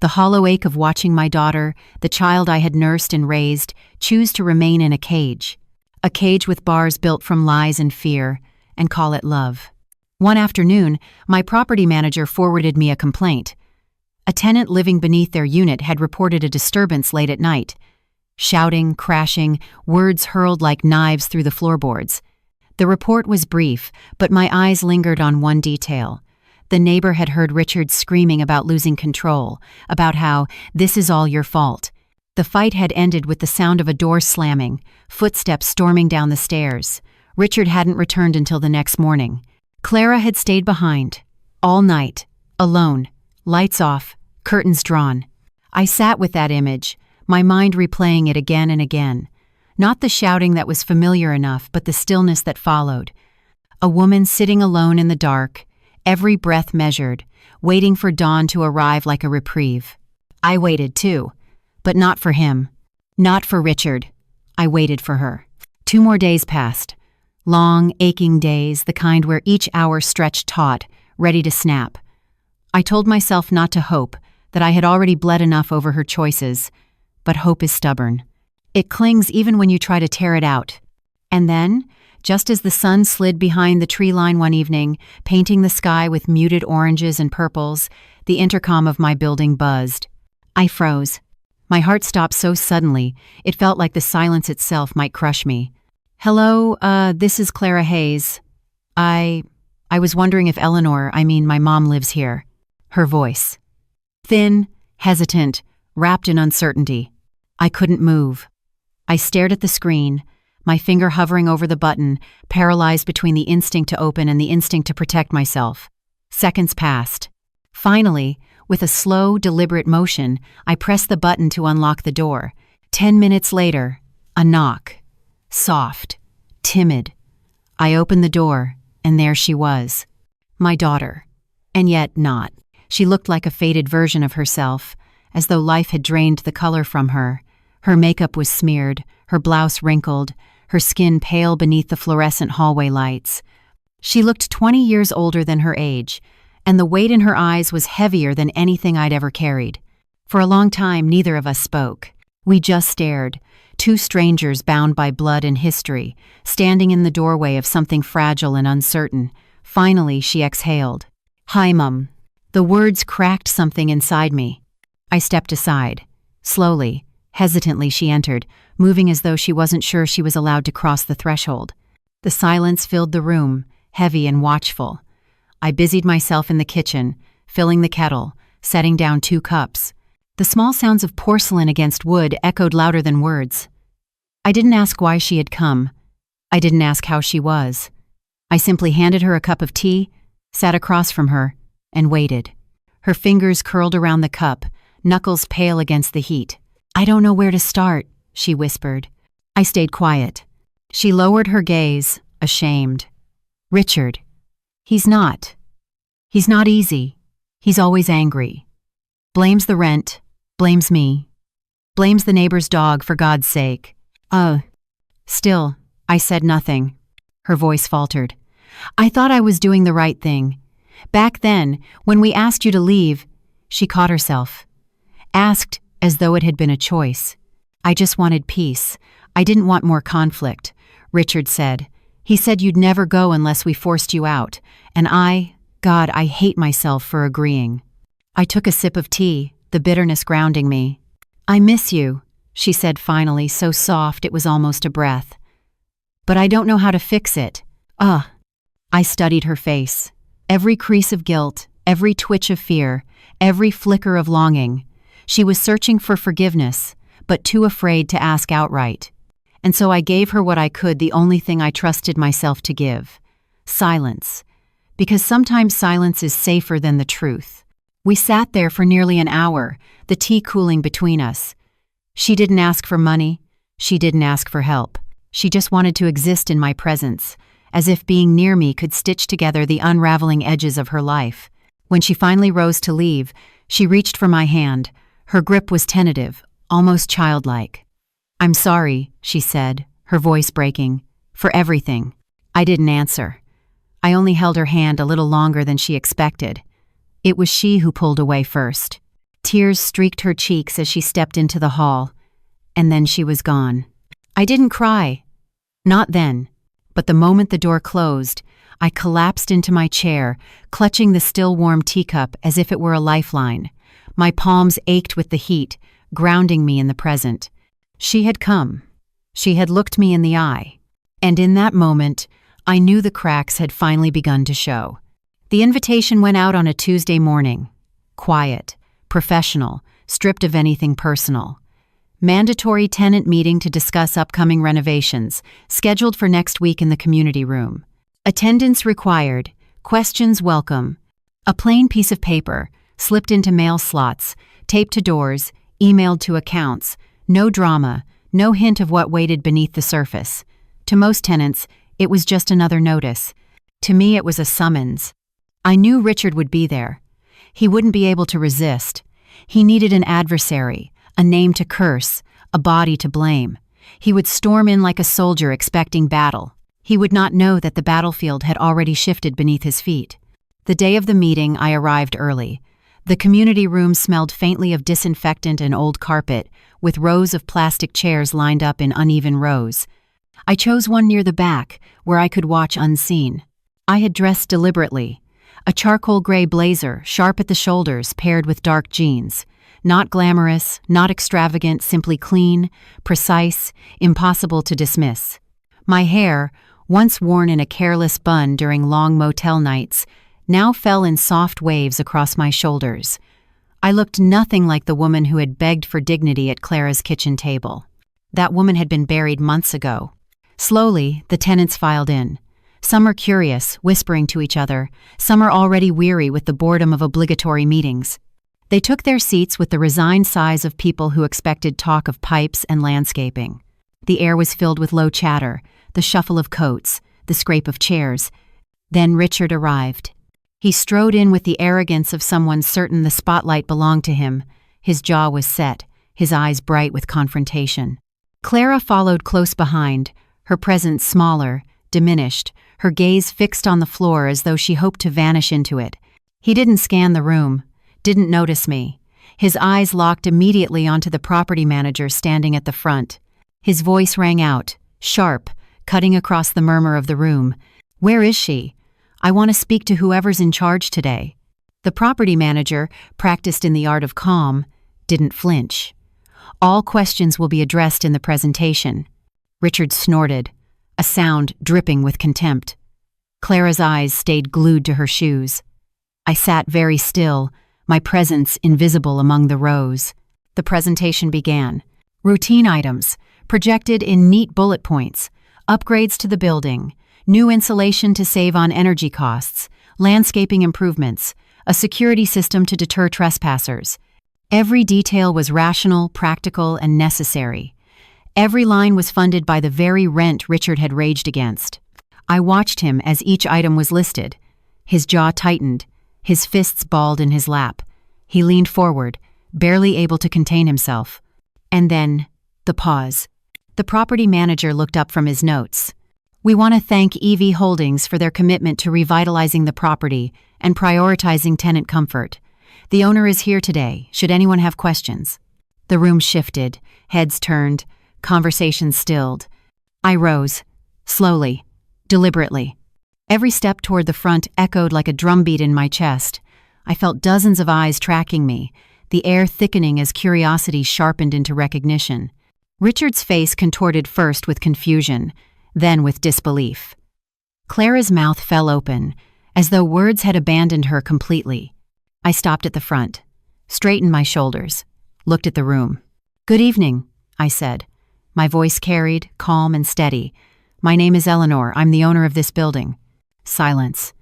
The hollow ache of watching my daughter, the child I had nursed and raised, choose to remain in a cage with bars built from lies and fear, and call it love. One afternoon, my property manager forwarded me a complaint. A tenant living beneath their unit had reported a disturbance late at night. Shouting, crashing, words hurled like knives through the floorboards. The report was brief, but my eyes lingered on one detail. The neighbor had heard Richard screaming about losing control, about how, "This is all your fault." The fight had ended with the sound of a door slamming, footsteps storming down the stairs. Richard hadn't returned until the next morning. Clara had stayed behind, all night, alone, lights off, curtains drawn. I sat with that image, my mind replaying it again and again. Not the shouting that was familiar enough, but the stillness that followed. A woman sitting alone in the dark, every breath measured, waiting for dawn to arrive like a reprieve. I waited too, but not for him. Not for Richard. I waited for her. 2 more days passed. Long, aching days, the kind where each hour stretched taut, ready to snap. I told myself not to hope, that I had already bled enough over her choices. But hope is stubborn. It clings even when you try to tear it out. And then, just as the sun slid behind the tree line one evening, painting the sky with muted oranges and purples, the intercom of my building buzzed. I froze. My heart stopped so suddenly, it felt like the silence itself might crush me. "Hello, this is Clara Hayes. I was wondering if my mom lives here." Her voice. Thin, hesitant, wrapped in uncertainty. I couldn't move. I stared at the screen, my finger hovering over the button, paralyzed between the instinct to open and the instinct to protect myself. Seconds passed. Finally, with a slow, deliberate motion, I pressed the button to unlock the door. 10 minutes later, a knock. Soft, timid. I opened the door, and there she was. My daughter. And yet not. She looked like a faded version of herself, as though life had drained the color from her. Her makeup was smeared, her blouse wrinkled, her skin pale beneath the fluorescent hallway lights. She looked 20 years older than her age, and the weight in her eyes was heavier than anything I'd ever carried. For a long time, neither of us spoke. We just stared, 2 strangers bound by blood and history, standing in the doorway of something fragile and uncertain. Finally, she exhaled. "Hi, Mum." The words cracked something inside me. I stepped aside. Slowly, hesitantly she entered, moving as though she wasn't sure she was allowed to cross the threshold. The silence filled the room, heavy and watchful. I busied myself in the kitchen, filling the kettle, setting down 2 cups. The small sounds of porcelain against wood echoed louder than words. I didn't ask why she had come. I didn't ask how she was. I simply handed her a cup of tea, sat across from her, and waited. Her fingers curled around the cup, knuckles pale against the heat. "I don't know where to start," she whispered. I stayed quiet. She lowered her gaze, ashamed. "Richard. He's not easy. He's always angry. Blames the rent, blames me. Blames the neighbor's dog, for God's sake. Still, I said nothing." Her voice faltered. "I thought I was doing the right thing. Back then, when we asked you to leave," she caught herself. "Asked as though it had been a choice. I just wanted peace. I didn't want more conflict," Richard said. "He said you'd never go unless we forced you out, and God, I hate myself for agreeing." I took a sip of tea, the bitterness grounding me. "I miss you," she said finally, so soft it was almost a breath. "But I don't know how to fix it." I studied her face. Every crease of guilt, every twitch of fear, every flicker of longing. She was searching for forgiveness, but too afraid to ask outright. And so I gave her what I could, the only thing I trusted myself to give. Silence. because sometimes silence is safer than the truth. We sat there for nearly an hour, the tea cooling between us. She didn't ask for money. She didn't ask for help. She just wanted to exist in my presence, as if being near me could stitch together the unraveling edges of her life. When she finally rose to leave, she reached for my hand. Her grip was tentative, almost childlike. "I'm sorry," she said, her voice breaking, "for everything." I didn't answer. I only held her hand a little longer than she expected. It was she who pulled away first. Tears streaked her cheeks as she stepped into the hall, and then she was gone. I didn't cry. Not then. But the moment the door closed, I collapsed into my chair, clutching the still warm teacup as if it were a lifeline. My palms ached with the heat, grounding me in the present. She had come. She had looked me in the eye. And in that moment, I knew the cracks had finally begun to show. The invitation went out on a Tuesday morning. Quiet, professional, stripped of anything personal. Mandatory tenant meeting to discuss upcoming renovations, scheduled for next week in the community room. Attendance required, questions welcome. A plain piece of paper, slipped into mail slots, taped to doors, emailed to accounts. No drama, no hint of what waited beneath the surface. To most tenants, it was just another notice. To me, it was a summons. I knew Richard would be there. He wouldn't be able to resist. He needed an adversary, a name to curse, a body to blame. He would storm in like a soldier expecting battle. He would not know that the battlefield had already shifted beneath his feet. The day of the meeting, I arrived early. The community room smelled faintly of disinfectant and old carpet, with rows of plastic chairs lined up in uneven rows. I chose one near the back, where I could watch unseen. I had dressed deliberately. A charcoal gray blazer, sharp at the shoulders, paired with dark jeans. Not glamorous, not extravagant, simply clean, precise, impossible to dismiss. My hair, once worn in a careless bun during long motel nights, now fell in soft waves across my shoulders. I looked nothing like the woman who had begged for dignity at Clara's kitchen table. That woman had been buried months ago. Slowly, the tenants filed in. Some are curious, whispering to each other. Some are already weary with the boredom of obligatory meetings. They took their seats with the resigned sighs of people who expected talk of pipes and landscaping. The air was filled with low chatter, the shuffle of coats, the scrape of chairs. Then Richard arrived. He strode in with the arrogance of someone certain the spotlight belonged to him. His jaw was set, his eyes bright with confrontation. Clara followed close behind, her presence smaller, diminished, her gaze fixed on the floor as though she hoped to vanish into it. He didn't scan the room, didn't notice me. His eyes locked immediately onto the property manager standing at the front. His voice rang out, sharp, cutting across the murmur of the room. "Where is she? I want to speak to whoever's in charge today." The property manager, practiced in the art of calm, didn't flinch. "All questions will be addressed in the presentation." Richard snorted, a sound dripping with contempt. Clara's eyes stayed glued to her shoes. I sat very still, my presence invisible among the rows. The presentation began. Routine items, projected in neat bullet points. Upgrades to the building. New insulation to save on energy costs. Landscaping improvements. A security system to deter trespassers. Every detail was rational, practical, and necessary. Every line was funded by the very rent Richard had raged against. I watched him as each item was listed. His jaw tightened, his fists balled in his lap. He leaned forward, barely able to contain himself. And then, the pause. The property manager looked up from his notes. "We want to thank EV Holdings for their commitment to revitalizing the property and prioritizing tenant comfort. The owner is here today, should anyone have questions." The room shifted, heads turned, conversation stilled. I rose, slowly, deliberately. Every step toward the front echoed like a drumbeat in my chest. I felt dozens of eyes tracking me, the air thickening as curiosity sharpened into recognition. Richard's face contorted first with confusion, then with disbelief. Clara's mouth fell open, as though words had abandoned her completely. I stopped at the front, straightened my shoulders, looked at the room. "Good evening," I said. My voice carried, calm and steady. "My name is Eleanor. I'm the owner of this building." Silence.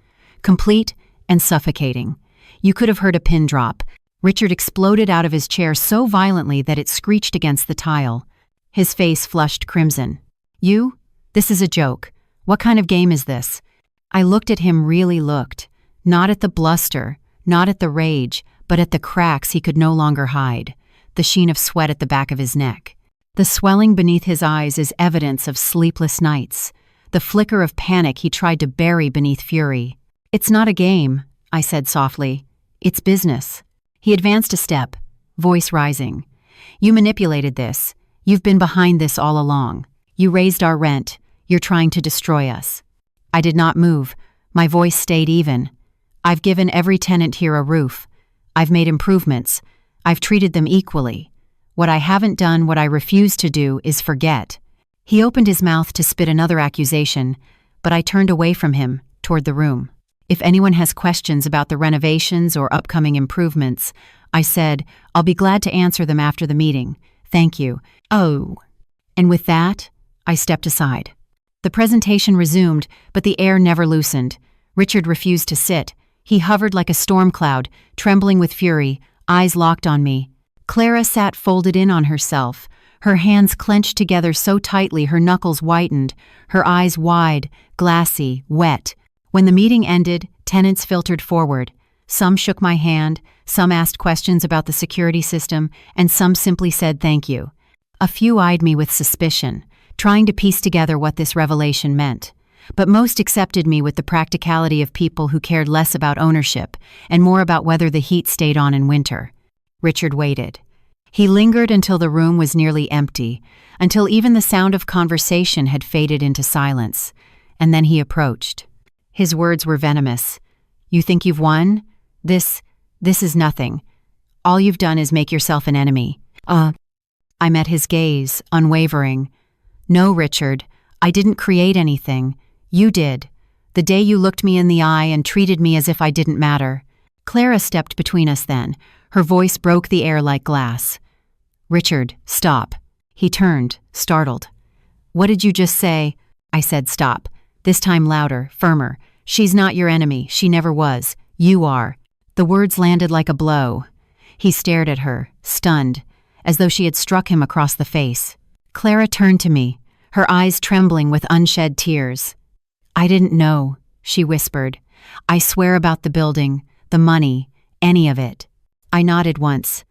complete and suffocating. You could have heard a pin drop. Richard exploded out of his chair so violently that it screeched against the tile. His face flushed crimson. "You? This is a joke. What kind of game is this?" I looked at him, really looked. Not at the bluster, not at the rage, but at the cracks he could no longer hide, the sheen of sweat at the back of his neck. The swelling beneath his eyes is evidence of sleepless nights, the flicker of panic he tried to bury beneath fury. "It's not a game," I said softly. "It's business." He advanced a step, voice rising. "You manipulated this. You've been behind this all along. You raised our rent. You're trying to destroy us." I did not move. My voice stayed even. "I've given every tenant here a roof. I've made improvements. I've treated them equally. What I haven't done, what I refuse to do, is forget." He opened his mouth to spit another accusation, but I turned away from him, toward the room. "If anyone has questions about the renovations or upcoming improvements," I said, "I'll be glad to answer them after the meeting. Thank you." "Oh." And with that, I stepped aside. The presentation resumed, but the air never loosened. Richard refused to sit. He hovered like a storm cloud, trembling with fury, eyes locked on me. Clara sat folded in on herself, her hands clenched together so tightly her knuckles whitened, her eyes wide, glassy, wet. When the meeting ended, tenants filtered forward. Some shook my hand, some asked questions about the security system, and some simply said thank you. A few eyed me with suspicion, trying to piece together what this revelation meant. But most accepted me with the practicality of people who cared less about ownership and more about whether the heat stayed on in winter. Richard waited. He lingered until the room was nearly empty, until even the sound of conversation had faded into silence, and then he approached. His words were venomous. "You think you've won? This is nothing. All you've done is make yourself an enemy." I met his gaze, unwavering. "No, Richard, I didn't create anything. You did. The day you looked me in the eye and treated me as if I didn't matter." Clara stepped between us then. Her voice broke the air like glass. "Richard, stop." He turned, startled. "What did you just say?" I said stop, this time louder, firmer. "She's not your enemy. She never was. You are." The words landed like a blow. He stared at her, stunned, as though she had struck him across the face. Clara turned to me, her eyes trembling with unshed tears. "I didn't know," she whispered. "I swear about the building, the money, any of it." I nodded once.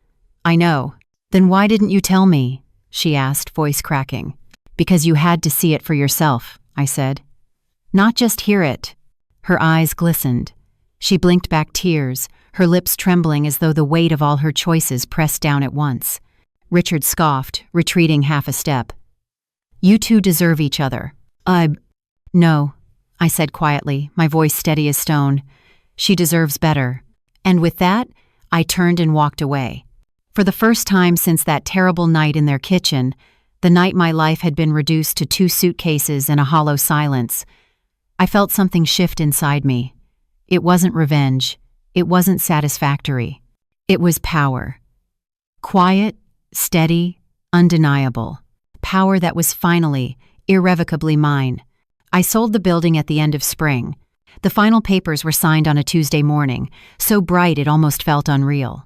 "I know." "Then why didn't you tell me?" she asked, voice cracking. "Because you had to see it for yourself," I said. "Not just hear it." Her eyes glistened. She blinked back tears, her lips trembling as though the weight of all her choices pressed down at once. Richard scoffed, retreating half a step. "You two deserve each other." No," I said quietly, my voice steady as stone. "She deserves better." And with that, I turned and walked away. For the first time since that terrible night in their kitchen, the night my life had been reduced to 2 suitcases and a hollow silence, I felt something shift inside me. It wasn't revenge. It wasn't satisfactory. It was power. Quiet, steady, undeniable. Power that was finally, irrevocably mine. I sold the building at the end of spring. The final papers were signed on a Tuesday morning, so bright it almost felt unreal.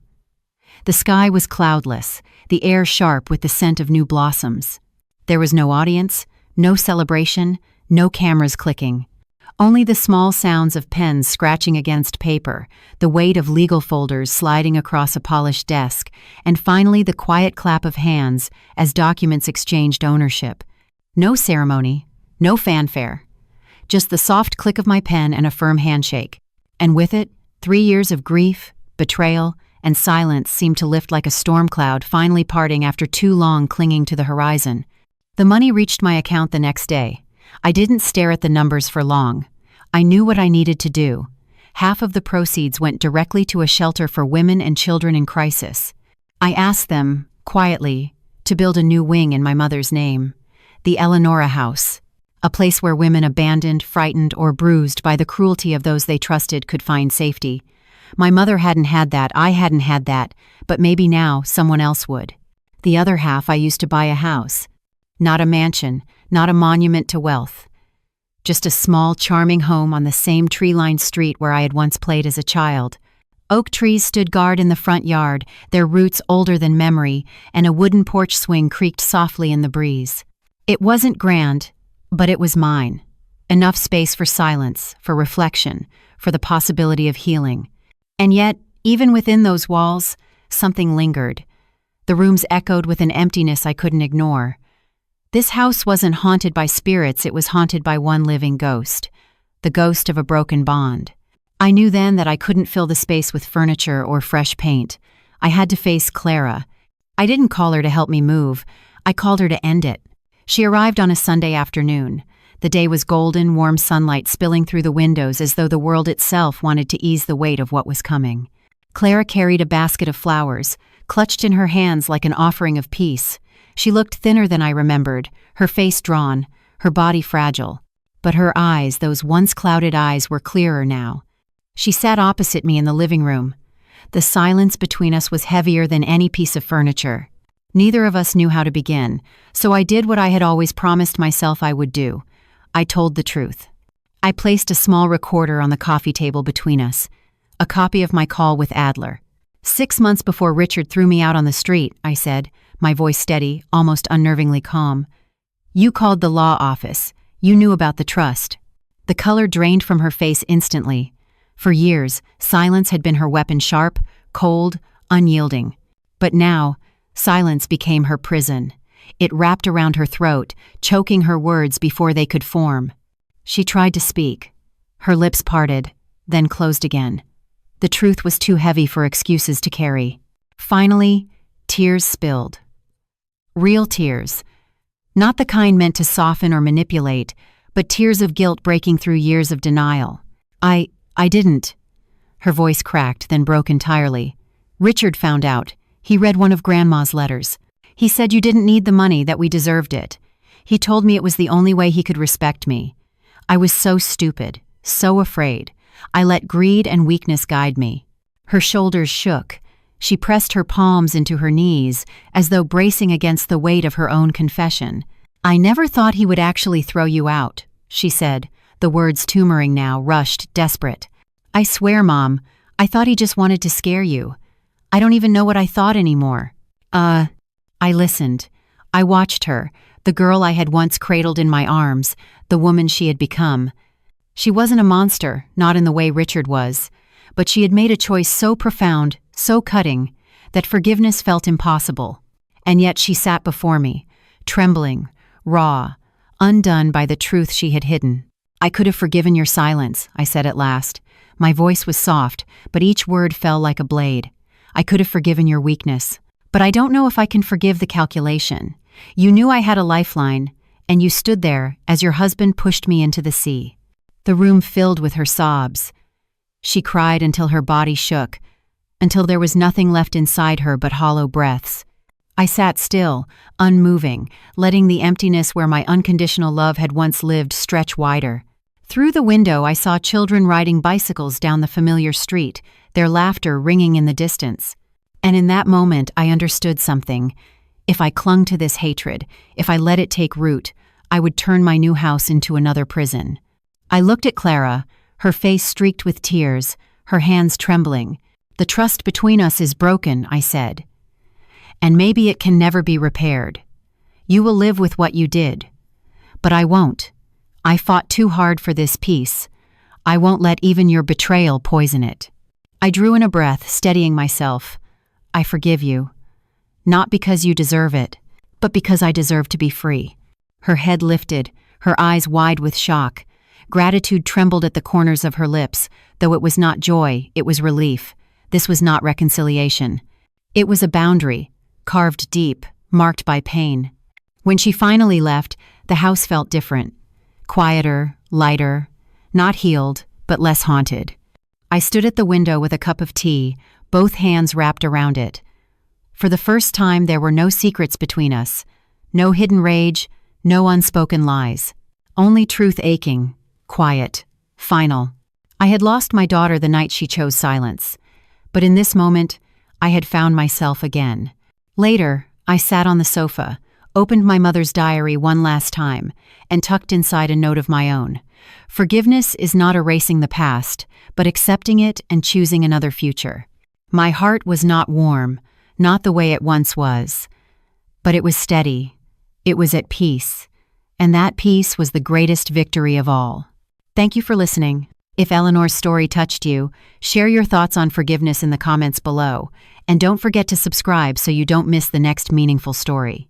The sky was cloudless, the air sharp with the scent of new blossoms. There was no audience, no celebration, no cameras clicking. Only the small sounds of pens scratching against paper, the weight of legal folders sliding across a polished desk, and finally the quiet clap of hands as documents exchanged ownership. No ceremony, no fanfare. Just the soft click of my pen and a firm handshake. And with it, 3 years of grief, betrayal, and silence seemed to lift like a storm cloud finally parting after too long clinging to the horizon. The money reached my account the next day. I didn't stare at the numbers for long. I knew what I needed to do. Half of the proceeds went directly to a shelter for women and children in crisis. I asked them, quietly, to build a new wing in my mother's name, the Eleonora House, a place where women abandoned, frightened, or bruised by the cruelty of those they trusted could find safety. My mother hadn't had that, I hadn't had that, but maybe now someone else would. The other half I used to buy a house. Not a mansion, not a monument to wealth. just a small, charming home on the same tree-lined street where I had once played as a child. Oak trees stood guard in the front yard, their roots older than memory, and a wooden porch swing creaked softly in the breeze. It wasn't grand, but it was mine. Enough space for silence, for reflection, for the possibility of healing. And yet, even within those walls, something lingered. The rooms echoed with an emptiness I couldn't ignore. This house wasn't haunted by spirits, it was haunted by one living ghost. The ghost of a broken bond. I knew then that I couldn't fill the space with furniture or fresh paint. I had to face Clara. I didn't call her to help me move. I called her to end it. She arrived on a Sunday afternoon. The day was golden, warm sunlight spilling through the windows as though the world itself wanted to ease the weight of what was coming. Clara carried a basket of flowers, clutched in her hands like an offering of peace. She looked thinner than I remembered, her face drawn, her body fragile. But her eyes, those once clouded eyes, were clearer now. She sat opposite me in the living room. The silence between us was heavier than any piece of furniture. Neither of us knew how to begin, so I did what I had always promised myself I would do. I told the truth. I placed a small recorder on the coffee table between us, a copy of my call with Adler. 6 months before Richard threw me out on the street, I said, my voice steady, almost unnervingly calm. You called the law office. You knew about the trust. The color drained from her face instantly. For years, silence had been her weapon, sharp, cold, unyielding. But now, silence became her prison. It wrapped around her throat, choking her words before they could form. She tried to speak. Her lips parted, then closed again. The truth was too heavy for excuses to carry. Finally, tears spilled. Real tears. Not the kind meant to soften or manipulate, but tears of guilt breaking through years of denial. I didn't. Her voice cracked, then broke entirely. Richard found out. He read one of Grandma's letters. He said you didn't need the money, that we deserved it. He told me it was the only way he could respect me. I was so stupid, so afraid. I let greed and weakness guide me. Her shoulders shook. She pressed her palms into her knees, as though bracing against the weight of her own confession. I never thought he would actually throw you out, she said, the words tumoring now, rushed, desperate. I swear, Mom, I thought he just wanted to scare you. I don't even know what I thought anymore. I listened. I watched her, the girl I had once cradled in my arms, the woman she had become. She wasn't a monster, not in the way Richard was, but she had made a choice so profound, so cutting, that forgiveness felt impossible. And yet she sat before me, trembling, raw, undone by the truth she had hidden. I could have forgiven your silence, I said at last. My voice was soft, but each word fell like a blade. I could have forgiven your weakness. But I don't know if I can forgive the calculation. You knew I had a lifeline, and you stood there as your husband pushed me into the sea. The room filled with her sobs. She cried until her body shook, until there was nothing left inside her but hollow breaths. I sat still, unmoving, letting the emptiness where my unconditional love had once lived stretch wider. Through the window I saw children riding bicycles down the familiar street, their laughter ringing in the distance. And in that moment I understood something. If I clung to this hatred, if I let it take root, I would turn my new house into another prison. I looked at Clara, her face streaked with tears, her hands trembling. The trust between us is broken, I said. And maybe it can never be repaired. You will live with what you did. But I won't. I fought too hard for this peace. I won't let even your betrayal poison it. I drew in a breath, steadying myself. I forgive you. Not because you deserve it, but because I deserve to be free. Her head lifted, her eyes wide with shock. Gratitude trembled at the corners of her lips. Though it was not joy, it was relief. This was not reconciliation. It was a boundary, carved deep, marked by pain. When she finally left, the house felt different. Quieter, lighter, not healed, but less haunted. I stood at the window with a cup of tea, both hands wrapped around it. For the first time there were no secrets between us, no hidden rage, no unspoken lies. Only truth aching, quiet, final. I had lost my daughter the night she chose silence, but in this moment, I had found myself again. Later, I sat on the sofa, opened my mother's diary one last time, and tucked inside a note of my own. Forgiveness is not erasing the past, but accepting it and choosing another future. My heart was not warm, not the way it once was, but it was steady. It was at peace. And that peace was the greatest victory of all. Thank you for listening. If Eleanor's story touched you, share your thoughts on forgiveness in the comments below, and don't forget to subscribe so you don't miss the next meaningful story.